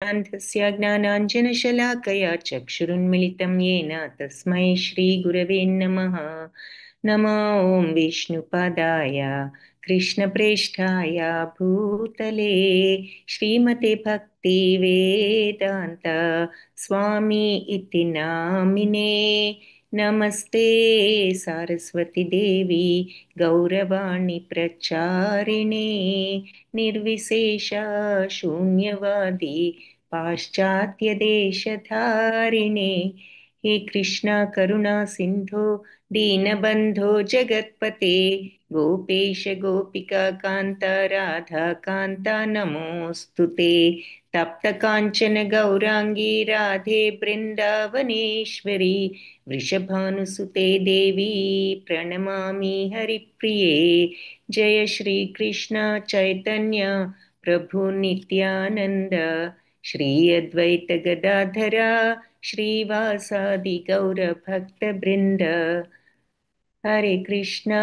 ज्ञानाञ्जनशलाकया ज्ञानाञ्जनशलाकया चक्षुरुन्मिलितं येन तस्मै श्रीगुरवे नमः। नमो ॐ विष्णुपादाय कृष्णप्रेष्ठाय भूतले श्रीमते भक्तिवेदान्त स्वामी इति नामिने। नमस्ते सारस्वती देवी गौरवाणी प्रचारिणे निर्विशेष शून्यवादी पाश्चात्यदेशधारिणे। हे कृष्णा करुणा सिन्धो दीनबन्धो जगत्पते गोपेश गोपिका कान्त राधा कान्त नमोऽस्तु ते। तप्तकाञ्चन गौराङ्गी राधे बृन्दावनेश्वरी वृषभानुसुते देवी प्रणमामि हरिप्रिये। जय श्री कृष्ण चैतन्य प्रभु नित्यानंद श्री अद्वैत गदाधरा श्रीवासादि गौर भक्त वृंद। हरे कृष्णा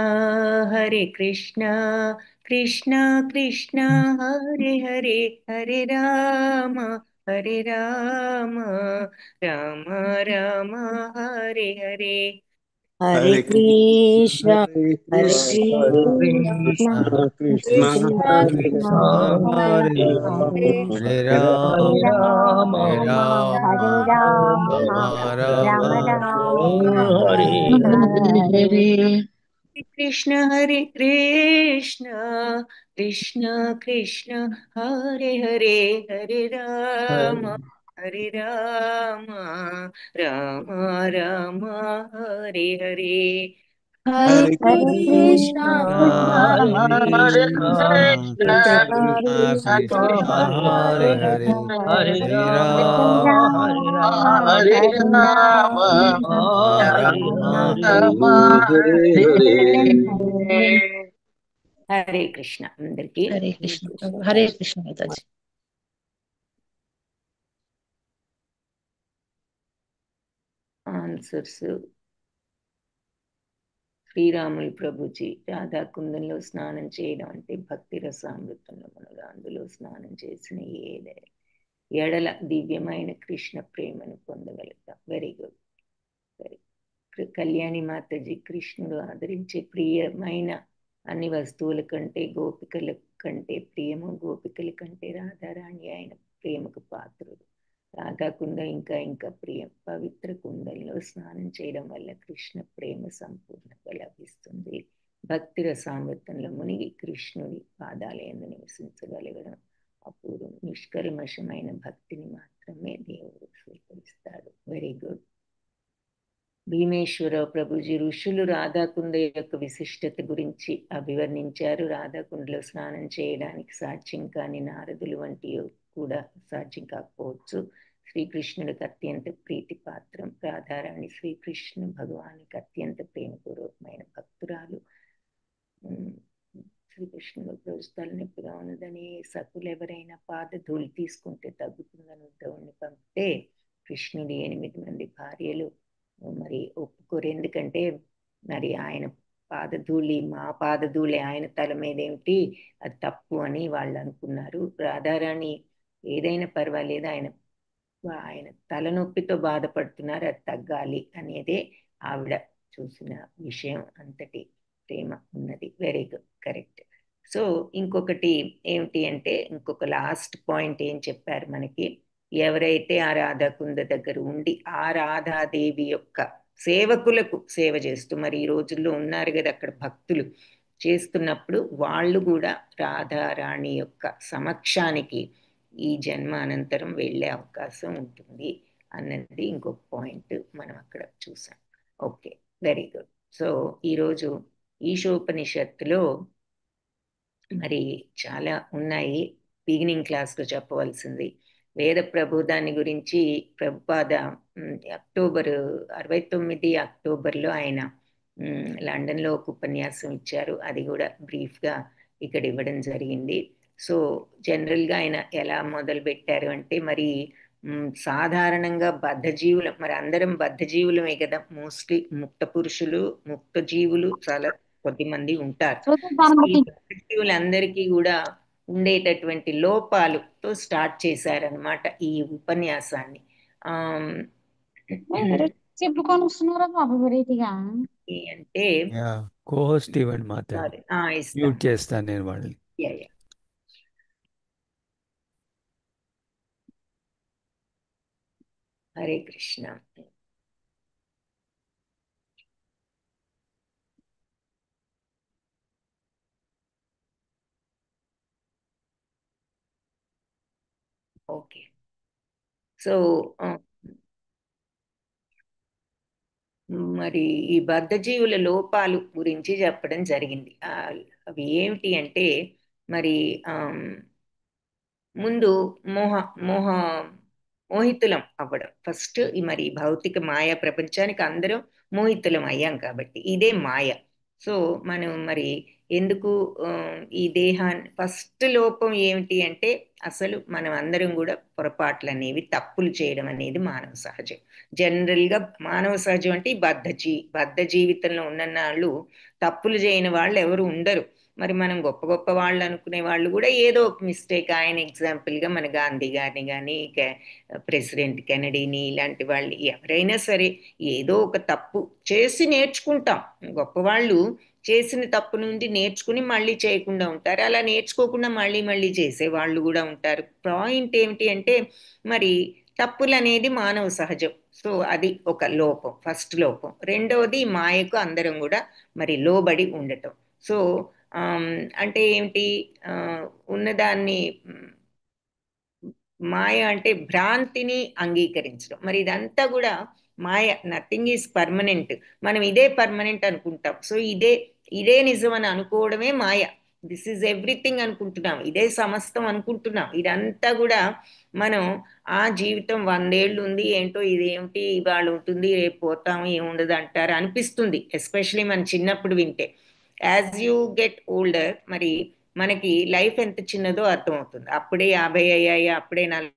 कृष्णा कृष्णा हरे हरे हरे राम राम राम हरे हरे। हरे हरे कृष्ण हरे हरे कृष्ण हरे कृष्ण कृष्ण कृष्ण कृष्ण कृष्ण कृष्ण कृष्ण हरे हरे हरे हरे हरे हरे हरे राम राम हरे राम हरे राम राम राम राम राम राम हरे हरे हरे। हरे। कृष्ण हरे कृष्ण कृष्ण कृष्ण हरे हरे हरे राम राम राम हरे हरे। हरे हरे हरे कृष्ण कृष्ण कृष्ण कृष्ण हरे हरे हरे कृष्ण कृष्ण कृष्ण कृष्ण कृष्ण कृष्ण कृष्ण कृष्ण हरे हरे हरे हरे हरे हरे हरे। हरे राम हरे राम हरे राम राम हरे हरे राम राम हरे राम राम राम हरे हरे हरे हरे। हरे कृष्ण अंदरिकी हरे कृष्ण प्रभु हरे कृष्ण माताजी। ఆన్సర్స్ శ్రీరాములు ప్రభుజీ రాధాకుందంలో స్నానం చేయడం అంటే భక్తి రసామృతంలో మనగా అందులో స్నానం చేసిన ఎడల దివ్యమైన కృష్ణ ప్రేమను పొందగలుగుతాం. Very good. వెరీ కళ్యాణి మాతాజీ కృష్ణుడు ఆదరించే ప్రియమైన అన్ని వస్తువుల కంటే గోపికల కంటే ప్రియము, గోపికల కంటే రాధారాణి ఆయన ప్రేమకు పాత్రుడు. రాధాకుండ ఇంకా ఇంకా ప్రియం. పవిత్ర కుండంలో స్నానం చేయడం వల్ల కృష్ణ ప్రేమ సంపూర్ణంగా లభిస్తుంది. భక్తి రసామృతంలో మునిగి కృష్ణుడి పాదాలయందు నివసించగలగడం అపూర్వం. నిష్కల్మషమైన భక్తిని మాత్రమే దేవుడు స్వీకరిస్తాడు. Very good. భీమేశ్వరరావు ప్రభుజీ ఋషులు రాధాకుండ యొక్క విశిష్టత గురించి అభివర్ణించారు. రాధాకుండలో స్నానం చేయడానికి సాధ్యం కాని నారదులు వంటి కూడా సాధ్యం కాకపోవచ్చు. శ్రీకృష్ణుడికి అత్యంత ప్రీతి పాత్రం. రాధారాణి శ్రీకృష్ణ భగవానికి అత్యంత ప్రేమపూర్వకమైన భక్తురాలు. శ్రీకృష్ణుడు ప్రస్తుతాలు నొప్పిగా ఉన్నదని సకులు ఎవరైనా పాదధూళి తీసుకుంటే తగ్గుతుందని ఉద్ధవుణ్ణి పంపితే కృష్ణుడి 8 మంది భార్యలు మరి ఒప్పుకోరు. ఎందుకంటే మరి ఆయన పాదధూళి మా పాదధూళి ఆయన తల మీద ఏమిటి, అది తప్పు అని వాళ్ళు అనుకున్నారు. రాధారాణి ఏదైనా పర్వాలేదు, ఆయన ఆయన తలనొప్పితో బాధపడుతున్నారు, అది తగ్గాలి అనేదే ఆవిడ చూసిన విషయం. అంతటి ప్రేమ ఉన్నది. Very good, correct. సో ఇంకొకటి ఏమిటి అంటే ఇంకొక లాస్ట్ పాయింట్ ఏం చెప్పారు మనకి, ఎవరైతే ఆ రాధాకుంద దగ్గర ఉండి ఆ రాధాదేవి యొక్క సేవకులకు సేవ చేస్తూ, మరి ఈ రోజుల్లో ఉన్నారు కదా అక్కడ భక్తులు చేస్తున్నప్పుడు, వాళ్ళు కూడా రాధారాణి యొక్క సమక్షానికి ఈ జన్మ అనంతరం వెళ్ళే అవకాశం ఉంటుంది అన్నది ఇంకొక పాయింట్ మనం అక్కడ చూసాం. Okay, very good. సో ఈరోజు ఈశోపనిషత్తులో మరి చాలా ఉన్నాయి. బిగినింగ్ క్లాస్లో చెప్పవలసింది వేద ప్రబోధాన్ని గురించి ప్రభుపాద అక్టోబర్ 69 అక్టోబర్లో ఆయన లండన్లో ఒక ఉపన్యాసం ఇచ్చారు. అది కూడా బ్రీఫ్గా ఇక్కడ ఇవ్వడం జరిగింది. సో జనరల్గా ఆయన ఎలా మొదలు పెట్టారు అంటే, మరి సాధారణంగా బద్ధజీవులు, మరి అందరం బద్ధజీవులమే కదా, మోస్ట్లీ ముక్త పురుషులు ముక్త జీవులు చాలా కొద్ది మంది ఉంటారు. ఈ బద్ధజీవులందరికీ కూడా ఉండేటటువంటి లోపాలతో స్టార్ట్ చేశారనమాట ఈ ఉపన్యాసాన్ని. ఆమ్, చెప్పుకొని వస్తున్నారా బాబు వెరైటీగా? అంటే కోహోస్ట్ ఇవ్వండి మాతాజీ. సారీ ఇస్తాను. మ్యూట్ చేస్తాను నేను వాళ్ళని. Yeah, yeah. Hare Krishna. Okay. So మరి ఈ బద్ధజీవుల లోపాలు గురించి చెప్పడం జరిగింది. అవి ఏమిటి అంటే మరి ముందు మోహ మోహ మోహితులం అవ్వడం ఫస్ట్. మరి భౌతిక మాయా ప్రపంచానికి అందరం మోహితులం అయ్యాం కాబట్టి ఇదే మాయ. సో మనం మరి ఎందుకు ఈ దేహాన్ని ఫస్ట్ లోపం ఏమిటి అంటే అసలు మనం అందరం కూడా పొరపాట్లు అనేవి తప్పులు చేయడం అనేది మానవ సహజం. జనరల్గా మానవ సహజం అంటే ఈ బద్ధ జీవితంలో ఉన్న వాళ్ళు తప్పులు చేయని వాళ్ళు ఎవరు ఉండరు. మరి మనం గొప్ప గొప్ప వాళ్ళు అనుకునే వాళ్ళు కూడా ఏదో ఒక మిస్టేక్, ఆయన ఎగ్జాంపుల్గా మన గాంధీ గారిని కానీ ప్రెసిడెంట్ కెనడీని ఇలాంటి వాళ్ళు ఎవరైనా సరే ఏదో ఒక తప్పు చేసి నేర్చుకుంటాం. గొప్పవాళ్ళు చేసిన తప్పు నుండి నేర్చుకుని మళ్ళీ చేయకుండా ఉంటారు, అలా నేర్చుకోకుండా మళ్ళీ మళ్ళీ చేసే వాళ్ళు కూడా ఉంటారు. పాయింట్ ఏమిటి అంటే మరి తప్పులు అనేది మానవ సహజం. సో అది ఒక లోపం, ఫస్ట్ లోపం. రెండవది మాయకు అందరం కూడా మరి లోబడి ఉండటం. సో అంటే ఏమిటి, ఉన్నదాన్ని మాయ అంటే భ్రాంతిని అంగీకరించడం. మరి ఇదంతా కూడా మాయ. Nothing is permanent. మనం ఇదే పర్మనెంట్ అనుకుంటాం. సో ఇదే నిజం అని అనుకోవడమే మాయ. దిస్ ఈజ్ ఎవ్రీథింగ్ అనుకుంటున్నాం, ఇదే సమస్తం అనుకుంటున్నాం. ఇదంతా కూడా మనం ఆ జీవితం 100 ఏళ్ళు ఉంది, ఏంటో ఇదేమిటి ఇవాళ ఉంటుంది రేపు పోతాము ఏముండదు అంటారు అనిపిస్తుంది, ఎస్పెషలీ మన చిన్నప్పుడు వింటే. యాజ్ యూ గెట్ ఓల్డర్ మరి మనకి లైఫ్ ఎంత చిన్నదో అర్థమవుతుంది. అప్పుడే 50 అయ్యాయి, అప్పుడే 40.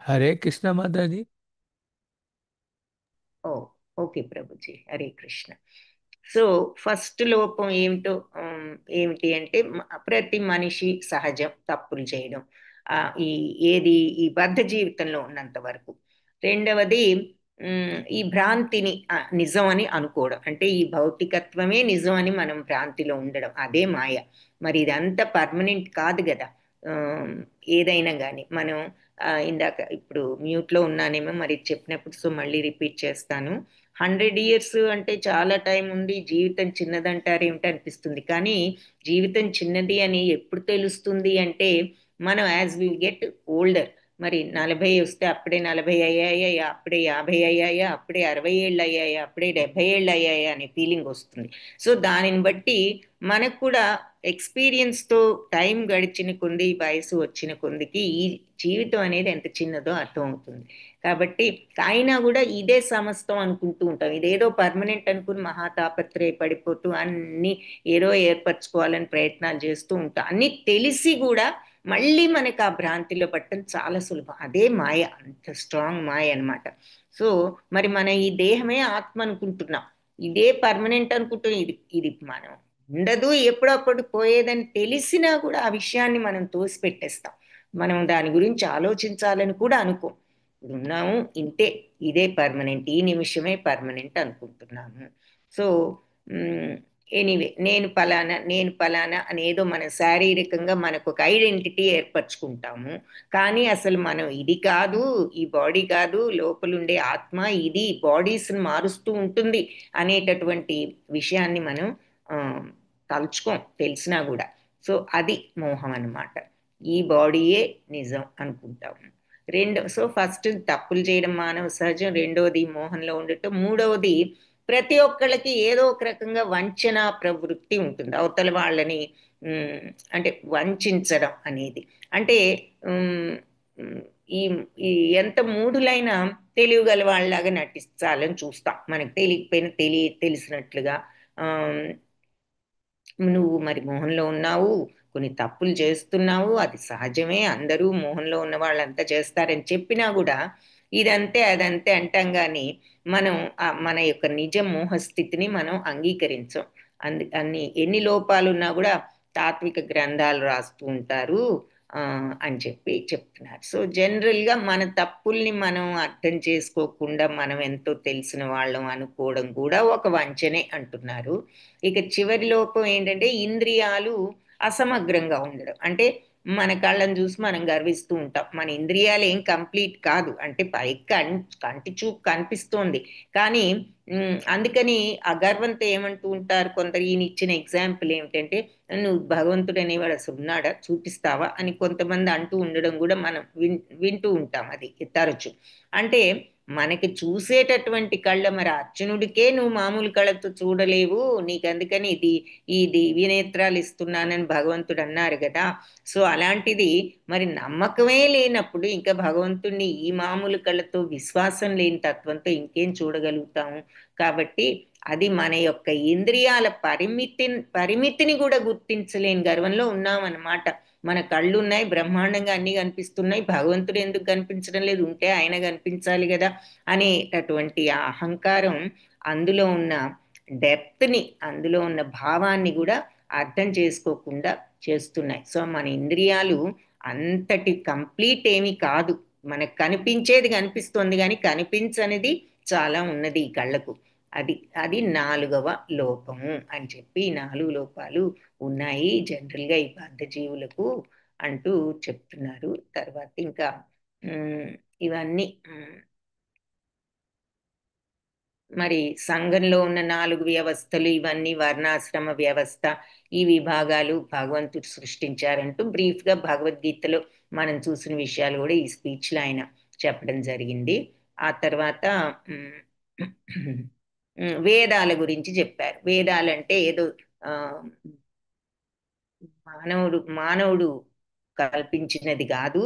హరే కృష్ణ మాతాజీ. ఓ okay Prabhuji, Hare Krishna. So first లోపం ఏమిటో ఏమిటి అంటే ప్రతి మనిషి సహజం తప్పులు చేయడం, ఈ ఏది ఈ బద్ధ జీవితంలో ఉన్నంత వరకు. రెండవది ఈ భ్రాంతిని నిజం అని అనుకోవడం, అంటే ఈ భౌతికత్వమే నిజం అని మనం భ్రాంతిలో ఉండడం, అదే మాయ. మరి ఇదంతా పర్మనెంట్ కాదు కదా. ఏదైనా కానీ మనం ఇందాక ఇప్పుడు మ్యూట్లో ఉన్నానేమో మరి చెప్పినప్పుడు, సో మళ్ళీ రిపీట్ చేస్తాను. 100 ఇయర్స్ అంటే చాలా టైం ఉంది, జీవితం చిన్నదంటారు ఏమిటి అనిపిస్తుంది. కానీ జీవితం చిన్నది అని ఎప్పుడు తెలుస్తుంది అంటే మనం యాజ్ వి గెట్ ఓల్డర్. మరి 40 వస్తే అప్పుడే 40 అయ్యాయా, అప్పుడే 50 అయ్యాయా, అప్పుడే 60 ఏళ్ళు అయ్యాయా, అప్పుడే 70 ఏళ్ళు అయ్యాయా అనే ఫీలింగ్ వస్తుంది. సో దానిని బట్టి మనకు కూడా ఎక్స్పీరియన్స్తో టైం గడిచిన కొద్ది, వయసు వచ్చిన కొద్దికి ఈ జీవితం అనేది ఎంత చిన్నదో అర్థమవుతుంది. కాబట్టి అయినా కూడా ఇదే సమస్తం అనుకుంటూ ఉంటాం, ఇదేదో పర్మనెంట్ అనుకుని మహాతాపత్రయ పడిపోతూ అన్ని ఏదో ఏర్పరచుకోవాలని ప్రయత్నాలు చేస్తూ ఉంటాం. అన్నీ తెలిసి కూడా మళ్ళీ మనకు ఆ భ్రాంతిలో పట్టడం చాలా సులభం. అదే మాయ, అంత స్ట్రాంగ్ మాయ అనమాట. సో మరి మన ఈ దేహమే ఆత్మ అనుకుంటున్నాం, ఇదే పర్మనెంట్ అనుకుంటున్నాం. ఇది మనం ఉండదు, ఎప్పుడప్పుడు పోయేదని తెలిసినా కూడా ఆ విషయాన్ని మనం తోసిపెట్టేస్తాం. మనం దాని గురించి ఆలోచించాలని కూడా అనుకోం. ఉన్నాము ఇంతే, ఇదే పర్మనెంట్, ఈ నిమిషమే పర్మనెంట్ అనుకుంటున్నాము. సో ఎనీవే నేను పలానా అనేదో మన శారీరకంగా మనకు ఒక ఐడెంటిటీ ఏర్పరచుకుంటాము. కానీ అసలు మనం ఇది కాదు, ఈ బాడీ కాదు, లోపలుండే ఆత్మ ఇది బాడీస్ని మారుస్తూ ఉంటుంది అనేటటువంటి విషయాన్ని మనం తలుచుకోం తెలిసినా కూడా. సో అది మోహం అన్నమాట. ఈ బాడీయే నిజం అనుకుంటాము. సో ఫస్ట్ తప్పులు చేయడం మానవ సహజం, రెండవది మోహంలో ఉండటం, మూడవది ప్రతి ఒక్కళ్ళకి ఏదో ఒక రకంగా వంచన ప్రవృత్తి ఉంటుంది. అవతల వాళ్ళని అంటే వంచడం అనేది. అంటే ఈ ఈ ఎంత మూఢులైనా తెలియగల వాళ్ళలాగా నటించాలని చూస్తాం, మనకు తెలియకపోయినా తెలిసినట్లుగా. నువ్వు మరి మోహంలో ఉన్నావు, కొన్ని తప్పులు చేస్తున్నావు, అది సహజమే, అందరూ మోహంలో ఉన్న వాళ్ళంతా చేస్తారని చెప్పినా కూడా ఇదంతే అదంతే అంటాం కానీ మనం మన యొక్క నిజ మోహస్థితిని మనం అంగీకరించం. అన్ని ఎన్ని లోపాలు ఉన్నా కూడా తాత్విక గ్రంథాలు రాస్తూ ఉంటారు అని చెప్పి చెప్తున్నారు. సో జనరల్గా మన తప్పుల్ని మనం అర్థం చేసుకోకుండా మనం ఎంతో తెలిసిన వాళ్ళం అనుకోవడం కూడా ఒక వంచనే అంటున్నారు. ఇక చివరి లోపం ఏంటంటే ఇంద్రియాలు అసమగ్రంగా ఉండడం. అంటే మన కళ్ళని చూసి మనం గర్విస్తూ ఉంటాం. మన ఇంద్రియాలు ఏం కంప్లీట్ కాదు, అంటే పైకి కంటి చూపు కనిపిస్తోంది కానీ అందుకని ఆ గర్వంతో ఏమంటూ ఉంటారు కొందరు. ఈయన ఇచ్చిన ఎగ్జాంపుల్ ఏమిటంటే, నువ్వు భగవంతుడు అనేవాడు అసలు ఉన్నాడా, చూపిస్తావా అని కొంతమంది అంటూ ఉండడం కూడా మనం వింటూ ఉంటాం. అది తరచు. అంటే మనకి చూసేటటువంటి కళ్ళ, మరి అర్జునుడికే నువ్వు మామూలు కళ్ళతో చూడలేవు, నీకు అందుకని ఈ దివ్యనేత్రాలు ఇస్తున్నానని భగవంతుడు అన్నారు కదా. సో అలాంటిది మరి నమ్మకమే లేనప్పుడు ఇంకా భగవంతుడిని ఈ మామూలు కళ్ళతో, విశ్వాసం లేని తత్వంతో ఇంకేం చూడగలుగుతాము? కాబట్టి అది మన యొక్క ఇంద్రియాల పరిమితిని కూడా గుర్తించలేని గర్వంలో ఉన్నామన్నమాట. మన కళ్ళు ఉన్నాయి, బ్రహ్మాండంగా అన్ని కనిపిస్తున్నాయి, భగవంతుడు ఎందుకు కనిపించడం లేదు, ఉంటే ఆయన కనిపించాలి కదా అనేటటువంటి ఆ అహంకారం అందులో ఉన్న డెప్త్ని, అందులో ఉన్న భావాన్ని కూడా అర్థం చేసుకోకుండా చేస్తున్నాయి. సో మన ఇంద్రియాలు అంతటి కంప్లీట్ ఏమీ కాదు. మనకు కనిపించేది కనిపిస్తుంది కానీ కనిపించనిది చాలా ఉన్నది ఈ కళ్ళకు. అది 4వ లోపము అని చెప్పి 4 లోపాలు ఉన్నాయి జనరల్గా ఈ బద్ధజీవులకు అంటూ చెప్తున్నారు. తర్వాత ఇంకా ఇవన్నీ మరి సంఘంలో ఉన్న 4 వ్యవస్థలు, ఇవన్నీ వర్ణాశ్రమ వ్యవస్థ, ఈ విభాగాలు భగవంతుడు సృష్టించారంటూ బ్రీఫ్గా భగవద్గీతలో మనం చూసిన విషయాలు కూడా ఈ స్పీచ్లో ఆయన చెప్పడం జరిగింది. ఆ తర్వాత వేదాల గురించి చెప్పారు. వేదాలంటే ఏదో మానవుడు కల్పించినది కాదు.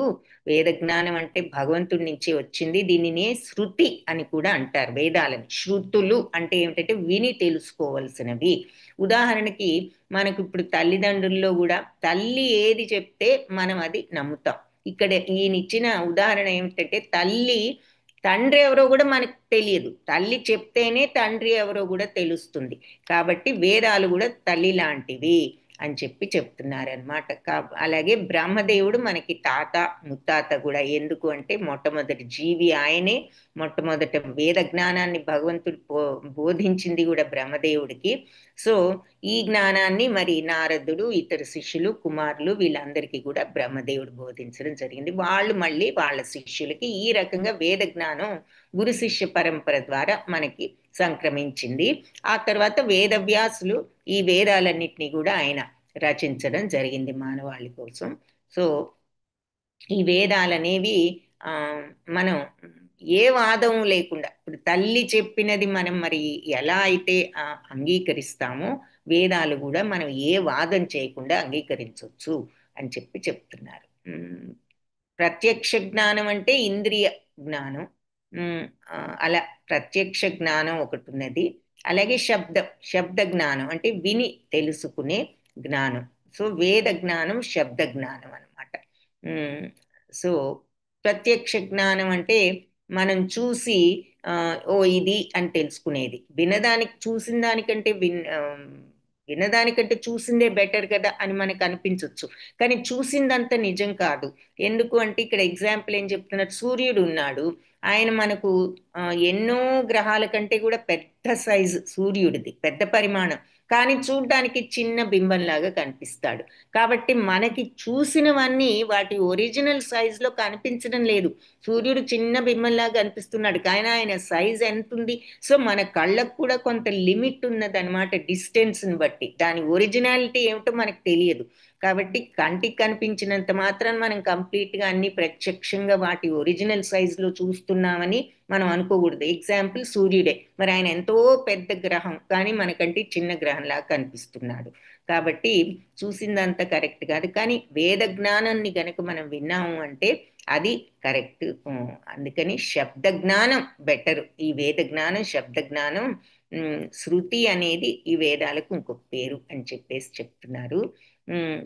వేద జ్ఞానం అంటే భగవంతుడి నుంచి వచ్చింది. దీనినే శృతి అని కూడా అంటారు వేదాలని. శృతులు అంటే ఏమిటంటే విని తెలుసుకోవలసినవి. ఉదాహరణకి మనకు ఇప్పుడు తల్లిదండ్రుల్లో కూడా తల్లి ఏది చెప్తే మనం అది నమ్ముతాం. ఇక్కడ ఈయన ఇచ్చిన ఉదాహరణ ఏమిటంటే తండ్రి ఎవరో కూడా మనకు తెలియదు, తల్లి చెప్తేనే తండ్రి ఎవరో కూడా తెలుస్తుంది. కాబట్టి వేదాలు కూడా తల్లి లాంటివి అని చెప్పి చెప్తున్నారనమాట. అలాగే బ్రహ్మదేవుడు మనకి తాత ముత్తాత కూడా. ఎందుకు అంటే మొట్టమొదటి జీవి ఆయనే, మొట్టమొదట వేద జ్ఞానాన్ని భగవంతుడు బోధించింది కూడా బ్రహ్మదేవుడికి. సో ఈ జ్ఞానాన్ని మరి నారదుడు, ఇతర శిష్యులు, కుమారులు వీళ్ళందరికీ కూడా బ్రహ్మదేవుడు బోధించడం జరిగింది. వాళ్ళు మళ్ళీ వాళ్ళ శిష్యులకి ఈ రకంగా వేద జ్ఞానం గురు శిష్య పరంపర ద్వారా మనకి సంక్రమించింది. ఆ తర్వాత వేదవ్యాసులు ఈ వేదాలన్నింటినీ కూడా ఆయన రచించడం జరిగింది మానవాళి కోసం. సో ఈ వేదాలనేవి మనం ఏ వాదం లేకుండా, ఇప్పుడు తల్లి చెప్పినది మనం మరి ఎలా అయితే అంగీకరిస్తామో వేదాలు కూడా మనం ఏ వాదం చేయకుండా అంగీకరించవచ్చు అని చెప్పి చెప్తున్నారు. ప్రత్యక్ష జ్ఞానం అంటే ఇంద్రియ జ్ఞానం. అలా ప్రత్యక్ష జ్ఞానం ఒకటి ఉన్నది. అలాగే శబ్ద జ్ఞానం అంటే విని తెలుసుకునే జ్ఞానం. సో వేద జ్ఞానం శబ్ద జ్ఞానం అన్నమాట. సో ప్రత్యక్ష జ్ఞానం అంటే మనం చూసి ఓ ఇది అని తెలుసుకునేది. చూసిన దానికంటే వినదానికంటే చూసిందే బెటర్ కదా అని మనకు అనిపించవచ్చు, కానీ చూసిందంతా నిజం కాదు. ఎందుకు అంటే ఇక్కడ ఎగ్జాంపుల్ ఏం చెప్తున్నారు, సూర్యుడు ఉన్నాడు, ఆయన మనకు ఎన్నో గ్రహాల కంటే కూడా పెద్ద సైజు సూర్యుడిది, పెద్ద పరిమాణం, కానీ చూడ్డానికి చిన్న బింబంలాగా కనిపిస్తాడు. కాబట్టి మనకి చూసినవన్నీ వాటి ఒరిజినల్ సైజులో కనిపించడం లేదు. సూర్యుడు చిన్న బింబంలాగా కనిపిస్తున్నాడు కానీ ఆయన సైజ్ ఎంత ఉంది? సో మన కళ్ళకు కూడా కొంత లిమిట్ ఉన్నదన్నమాట, డిస్టెన్స్ని బట్టి. దాని ఒరిజినాలిటీ ఏమిటో మనకు తెలియదు. కాబట్టి కంటికి కనిపించినంత మాత్రం మనం కంప్లీట్గా అన్ని ప్రత్యక్షంగా వాటి ఒరిజినల్ సైజులో చూస్తున్నామని మనం అనుకోకూడదు. ఎగ్జాంపుల్ సూర్యుడే, మరి ఆయన ఎంతో పెద్ద గ్రహం కానీ మనకంటే చిన్న గ్రహంలాగా కనిపిస్తున్నాడు. కాబట్టి చూసిందంతా కరెక్ట్ కాదు, కానీ వేద జ్ఞానాన్ని కనుక మనం విన్నాము అంటే అది కరెక్ట్. అందుకని శబ్ద జ్ఞానం బెటర్. ఈ వేద జ్ఞానం, శబ్ద జ్ఞానం, శృతి అనేది ఈ వేదాలకు ఇంకొక పేరు అని చెప్పేసి చెప్తున్నారు.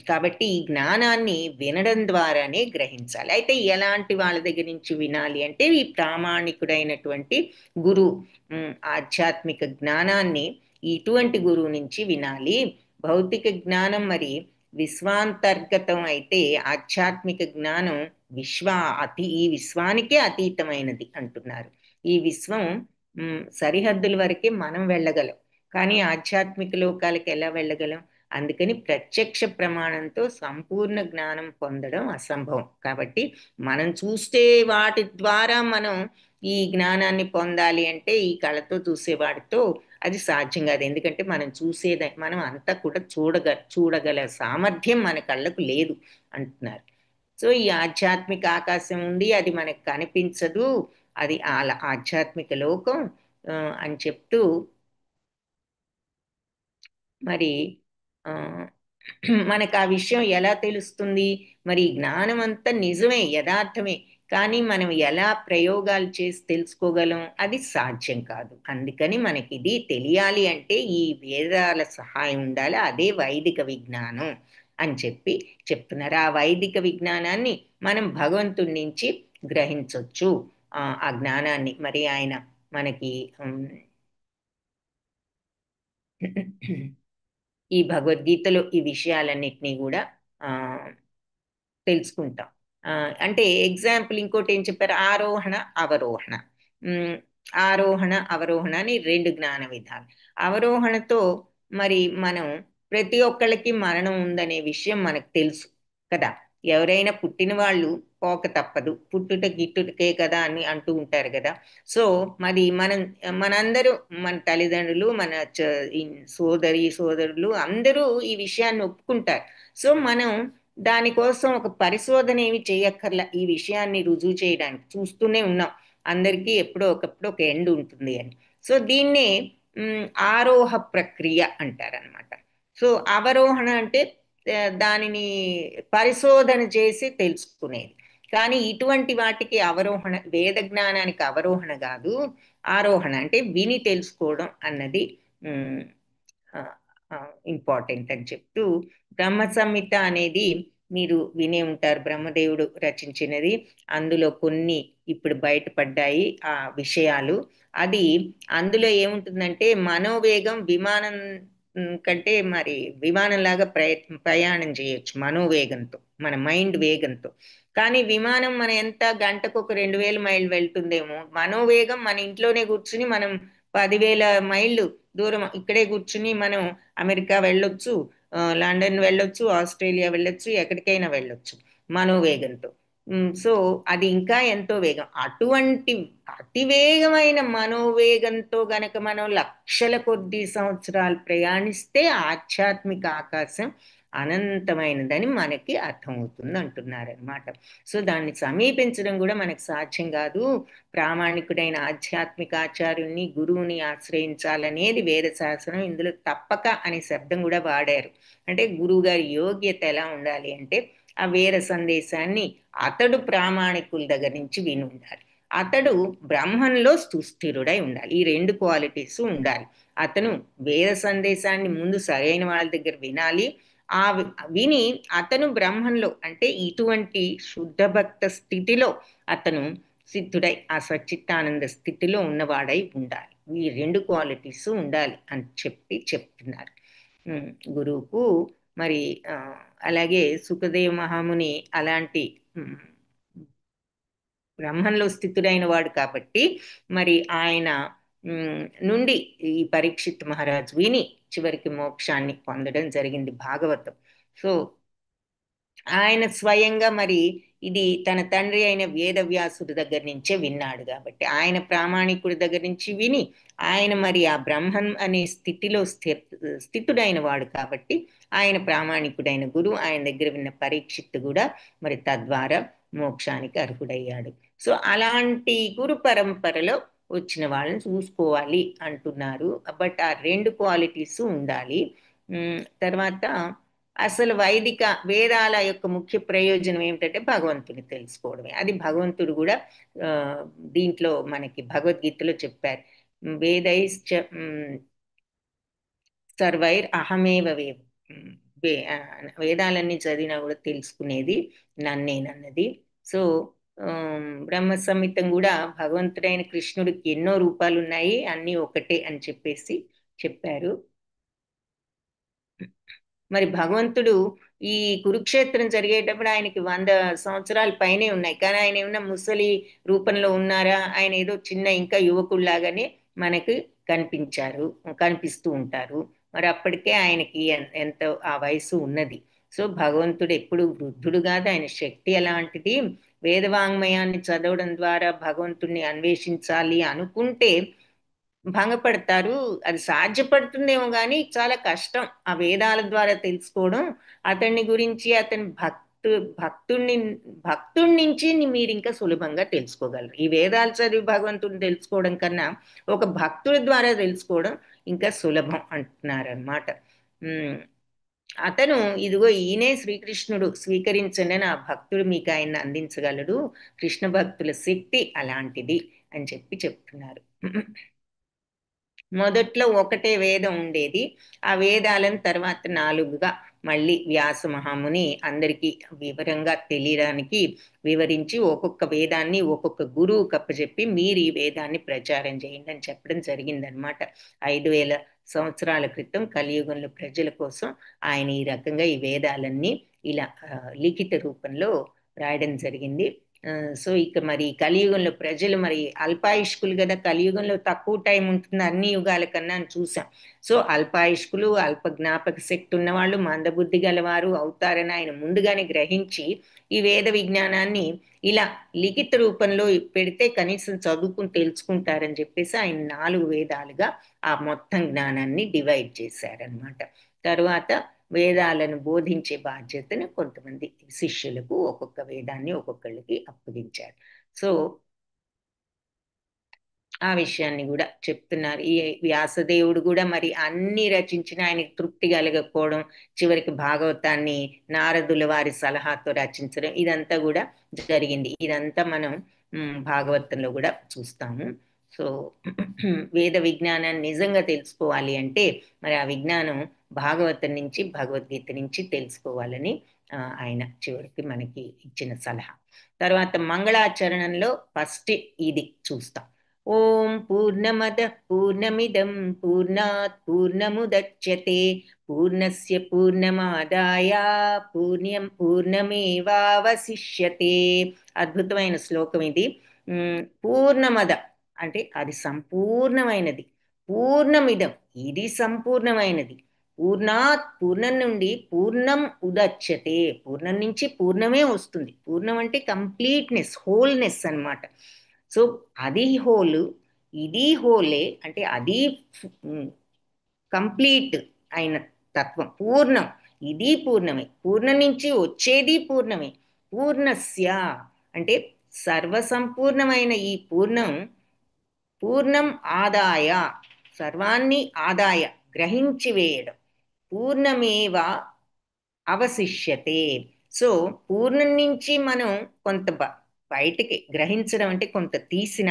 కాబట్టి ఈ జ్ఞానాన్ని వినడం ద్వారానే గ్రహించాలి. అయితే ఎలాంటి వాళ్ళ దగ్గర నుంచి వినాలి అంటే ఈ ప్రామాణికుడైనటువంటి గురువు, ఆధ్యాత్మిక జ్ఞానాన్ని ఇటువంటి గురువు నుంచి వినాలి. భౌతిక జ్ఞానం మరి విశ్వాంతర్గతం అయితే ఆధ్యాత్మిక జ్ఞానం ఈ విశ్వానికే అతీతమైనది అంటున్నారు. ఈ విశ్వం సరిహద్దుల వరకే మనం వెళ్ళగలం, కానీ ఆధ్యాత్మిక లోకాలకు ఎలా వెళ్ళగలం? అందుకని ప్రత్యక్ష ప్రమాణంతో సంపూర్ణ జ్ఞానం పొందడం అసంభవం. కాబట్టి మనం చూస్తే వాటి ద్వారా మనం ఈ జ్ఞానాన్ని పొందాలి అంటే ఈ కళ్ళతో చూసేవాడితో అది సాధ్యం కాదు. ఎందుకంటే మనం అంతా కూడా చూడగల సామర్థ్యం మన కళ్ళకు లేదు అంటున్నారు. సో ఈ ఆధ్యాత్మిక ఆకాశం ఉంది, అది మనకు కనిపించదు, అది ఆధ్యాత్మిక లోకం అని చెప్తూ మరి మనకు ఆ విషయం ఎలా తెలుస్తుంది? మరి జ్ఞానం అంతా నిజమే, యథార్థమే, కానీ మనం ఎలా ప్రయోగాలు చేసి తెలుసుకోగలం? అది సాధ్యం కాదు. అందుకని మనకి ఇది తెలియాలి అంటే ఈ వేదాల సహాయం ఉండాలి, అదే వైదిక విజ్ఞానం అని చెప్తున్నారు. ఆ వైదిక విజ్ఞానాన్ని మనం భగవంతుడి నుంచి గ్రహించవచ్చు. ఆ జ్ఞానాన్ని మరి ఆయన మనకి ఈ భగవద్గీతలో ఈ విషయాలన్నిటినీ కూడా తెలుసుకుంటాం. అంటే ఎగ్జాంపుల్ ఇంకోటి ఏం చెప్పారు? ఆరోహణ అవరోహణ. ఆరోహణ అవరోహణ అని 2 జ్ఞాన విధాలు. అవరోహణతో మరి మనం ప్రతి ఒక్కళ్ళకి మరణం ఉందనే విషయం మనకు తెలుసు కదా. ఎవరైనా పుట్టిన వాళ్ళు పోక తప్పదు, పుట్టుట గిట్టుటకే కదా అని అంటూ ఉంటారు కదా. సో మరి మనందరూ, మన తల్లిదండ్రులు, మన సోదరులు అందరూ ఈ విషయాన్ని ఒప్పుకుంటారు. సో మనం దానికోసం ఒక పరిశోధన ఏమి చేయక్కర్లా. ఈ విషయాన్ని రుజువు చేయడానికి చూస్తూనే ఉన్నాం, అందరికీ ఎప్పుడో ఒకప్పుడు ఒక ఎండ్ ఉంటుంది అని. సో దీన్నే ఆరోహ ప్రక్రియ అంటారనమాట. సో అవరోహణ అంటే దానిని పరిశోధన చేసి తెలుసుకునేది. కానీ ఇటువంటి వాటికి అవరోహణ, వేద జ్ఞానానికి అవరోహణ కాదు, ఆరోహణ అంటే విని తెలుసుకోవడం అన్నది ఇంపార్టెంట్ అని చెప్తూ, బ్రహ్మ సంహిత అనేది మీరు వినే ఉంటారు, బ్రహ్మదేవుడు రచించినది. అందులో కొన్ని ఇప్పుడు బయటపడ్డాయి ఆ విషయాలు. అది అందులో ఏముంటుందంటే మనోవేగం విమానం కంటే మరి విమానంలాగా ప్రయాణం చేయొచ్చు మనోవేగంతో, మన మైండ్ వేగంతో. కానీ విమానం మన ఎంత గంటకు ఒక 2000 మైళ్ళు వెళ్తుందేమో, మనోవేగం మన ఇంట్లోనే కూర్చుని మనం 10,000 మైళ్ళు దూరం ఇక్కడే కూర్చుని మనం అమెరికా వెళ్ళొచ్చు, లండన్ వెళ్ళొచ్చు, ఆస్ట్రేలియా వెళ్ళొచ్చు, ఎక్కడికైనా వెళ్ళొచ్చు మనోవేగంతో. సో అది ఇంకా ఎంతో వేగం. అటువంటి అతివేగమైన మనోవేగంతో గనక మనం లక్షల కొద్ది సంవత్సరాలు ప్రయాణిస్తే ఆధ్యాత్మిక ఆకాశం అనంతమైనదని మనకి అర్థమవుతుంది అంటున్నారనమాట. సో దాన్ని సమీపించడం కూడా మనకు సాధ్యం కాదు. ప్రామాణికుడైన ఆధ్యాత్మిక ఆచార్యుల్ని, గురువుని ఆశ్రయించాలనేది వేద శాస్త్రం. ఇందులో తప్పక అనే శబ్దం కూడా వాడారు. అంటే గురువు గారి యోగ్యత ఎలా ఉండాలి అంటే ఆ వేద సందేశాన్ని అతడు ప్రామాణికుల దగ్గర నుంచి విని ఉండాలి, అతడు బ్రహ్మంలో సుస్థిరుడై ఉండాలి. ఈ 2 క్వాలిటీస్ ఉండాలి. అతను వేద సందేశాన్ని ముందు సరైన వాళ్ళ దగ్గర వినాలి, విని అతను బ్రహ్మంలో అంటే ఇటువంటి శుద్ధ భక్త స్థితిలో అతను సిద్ధుడై ఆ సచ్చిత్తానంద స్థితిలో ఉన్నవాడై ఉండాలి. ఈ 2 క్వాలిటీస్ ఉండాలి అని చెప్తున్నారు గురువుకు. మరి అలాగే సుఖదేవ మహాముని అలాంటి బ్రహ్మంలో స్థితుడైన వాడు కాబట్టి మరి ఆయన నుండి ఈ పరీక్షిత్ మహారాజు విని చివరికి మోక్షాన్ని పొందడం జరిగింది భాగవతం. సో ఆయన స్వయంగా మరి ఇది తన తండ్రి అయిన వేదవ్యాసుడి దగ్గర నుంచే విన్నాడు కాబట్టి, ఆయన ప్రామాణికుడి దగ్గర నుంచి విని ఆయన మరి ఆ బ్రహ్మం అనే స్థితిలో స్థితుడైన వాడు కాబట్టి ఆయన ప్రామాణికుడైన గురువు ఆయన దగ్గర విన్న పరీక్షిత్తు కూడా మరి తద్వారా మోక్షానికి అర్హుడయ్యాడు. సో అలాంటి గురు పరంపరలో వచ్చిన వాళ్ళని చూసుకోవాలి అంటున్నారు. బట్ ఆ 2 క్వాలిటీస్ ఉండాలి. తర్వాత అసలు వైదిక వేదాల యొక్క ముఖ్య ప్రయోజనం ఏమిటంటే భగవంతుని తెలుసుకోవడమే. అది భగవంతుడు కూడా దీంట్లో మనకి భగవద్గీతలో చెప్పారు, వేదైశ్చ సర్వైర్ అహమేవ వేదాలన్నీ చదివినా కూడా తెలుసుకునేది నన్నేనన్నది. సో బ్రహ్మ సంహితం కూడా భగవంతుడైన కృష్ణుడికి ఎన్నో రూపాలు ఉన్నాయి, అన్నీ ఒకటే అని చెప్పేసి చెప్పారు. మరి భగవంతుడు ఈ కురుక్షేత్రం జరిగేటప్పుడు ఆయనకి 100 సంవత్సరాల పైనే ఉన్నాయి, కానీ ఆయన ఏమన్నా ముసలి రూపంలో ఉన్నారా? ఆయన ఏదో చిన్న ఇంకా యువకుల్లాగానే మనకి కనిపిస్తూ ఉంటారు. మరి అప్పటికే ఆయనకి ఎంత ఆ వయసు ఉన్నది. సో భగవంతుడు ఎప్పుడు వృద్ధుడు కాదు, ఆయన శక్తి అలాంటిది. వేదవాంగ్మయాన్ని చదవడం ద్వారా భగవంతుడిని అన్వేషించాలి అనుకుంటే భంగపడతారు. అది సాధ్యపడుతుందేమో కానీ చాలా కష్టం ఆ వేదాల ద్వారా తెలుసుకోవడం. అతన్ని గురించి, అతని భక్తుడి నుంచి మీరు ఇంకా సులభంగా తెలుసుకోగలరు. ఈ వేదాలు చదివి భగవంతుడిని తెలుసుకోవడం కన్నా ఒక భక్తుడి ద్వారా తెలుసుకోవడం ఇంకా సులభం అంటున్నారనమాట. అతను ఇదిగో ఈయనే శ్రీకృష్ణుడు, స్వీకరించండి అని ఆ భక్తుడు మీకు ఆయన్ని అందించగలడు. కృష్ణ భక్తుల శక్తి అలాంటిది అని చెప్తున్నారు. మొదట్లో ఒకటే వేదం ఉండేది. ఆ వేదాలను తర్వాత 4గా మళ్ళీ వ్యాస మహాముని అందరికీ వివరంగా తెలియడానికి వివరించి ఒక్కొక్క వేదాన్ని ఒక్కొక్క గురువు కప్పచెప్పి మీరు ఈ వేదాన్ని ప్రచారం చేయండి అని చెప్పడం జరిగిందనమాట. 5000 సంవత్సరాల క్రితం కలియుగంలో ప్రజల కోసం ఆయన ఈ రకంగా ఈ వేదాలన్నీ ఇలా లిఖిత రూపంలో రాయడం జరిగింది. సో ఇక మరి కలియుగంలో ప్రజలు మరి అల్పాయుష్కులు కదా, కలియుగంలో తక్కువ టైం ఉంటుంది అన్ని యుగాల కన్నా అని చూసాం. సో అల్పాయుష్కులు, అల్ప జ్ఞాపక శక్తి ఉన్నవాళ్ళు, మందబుద్ధి గలవారు అవుతారని ఆయన ముందుగానే గ్రహించి ఈ వేద విజ్ఞానాన్ని ఇలా లిఖిత రూపంలో పెడితే కనీసం చదువుకుని తెలుసుకుంటారని చెప్పేసి ఆయన 4 వేదాలుగా ఆ మొత్తం జ్ఞానాన్ని డివైడ్ చేశారనమాట. తర్వాత వేదాలను బోధించే బాధ్యతను కొంతమంది శిష్యులకు ఒక్కొక్క వేదాన్ని ఒక్కొక్కళ్ళకి అప్పగించారు. సో ఆ విషయాన్ని కూడా చెప్తున్నారు. ఈ వ్యాసదేవుడు కూడా మరి అన్ని రచించిన ఆయనకి తృప్తి కలగకపోవడం, చివరికి భాగవతాన్ని నారదుల వారి సలహాతో రచించడం, ఇదంతా కూడా జరిగింది. ఇదంతా మనం భాగవతంలో కూడా చూస్తాము. సో వేద విజ్ఞానాన్ని నిజంగా తెలుసుకోవాలి అంటే మరి ఆ విజ్ఞానం భాగవతం నుంచి, భగవద్గీత నుంచి తెలుసుకోవాలని ఆయన చివరికి మనకి ఇచ్చిన సలహా. తర్వాత మంగళాచరణంలో ఫస్ట్ ఇది చూస్తాం. ఓం పూర్ణమద పూర్ణమిదం పూర్ణాత్ పూర్ణముదచ్యతే పూర్ణస్య పూర్ణమాదాయ పూర్ణమేవావశిష్యతే. అద్భుతమైన శ్లోకం ఇది. పూర్ణమద అంటే అది సంపూర్ణమైనది, పూర్ణమిదం ఇది సంపూర్ణమైనది, పూర్ణాత్ పూర్ణం నుండి పూర్ణం ఉదచ్యతే పూర్ణం నుంచి పూర్ణమే వస్తుంది. పూర్ణం అంటే కంప్లీట్నెస్, హోల్నెస్ అన్నమాట. సో అది హోల్, ఇది హోలే, అంటే అది కంప్లీట్ అయిన తత్వం పూర్ణం, ఇది పూర్ణమే, పూర్ణం నుంచి వచ్చేది పూర్ణమే. పూర్ణస్య అంటే సర్వసంపూర్ణమైన ఈ పూర్ణం, పూర్ణం ఆదాయ సర్వాన్ని ఆదాయ గ్రహించి వేయడం, పూర్ణమేవ అవశిష్యతే. సో పూర్ణం నుంచి మనం కొంత బయటికి గ్రహించడం అంటే కొంత తీసిన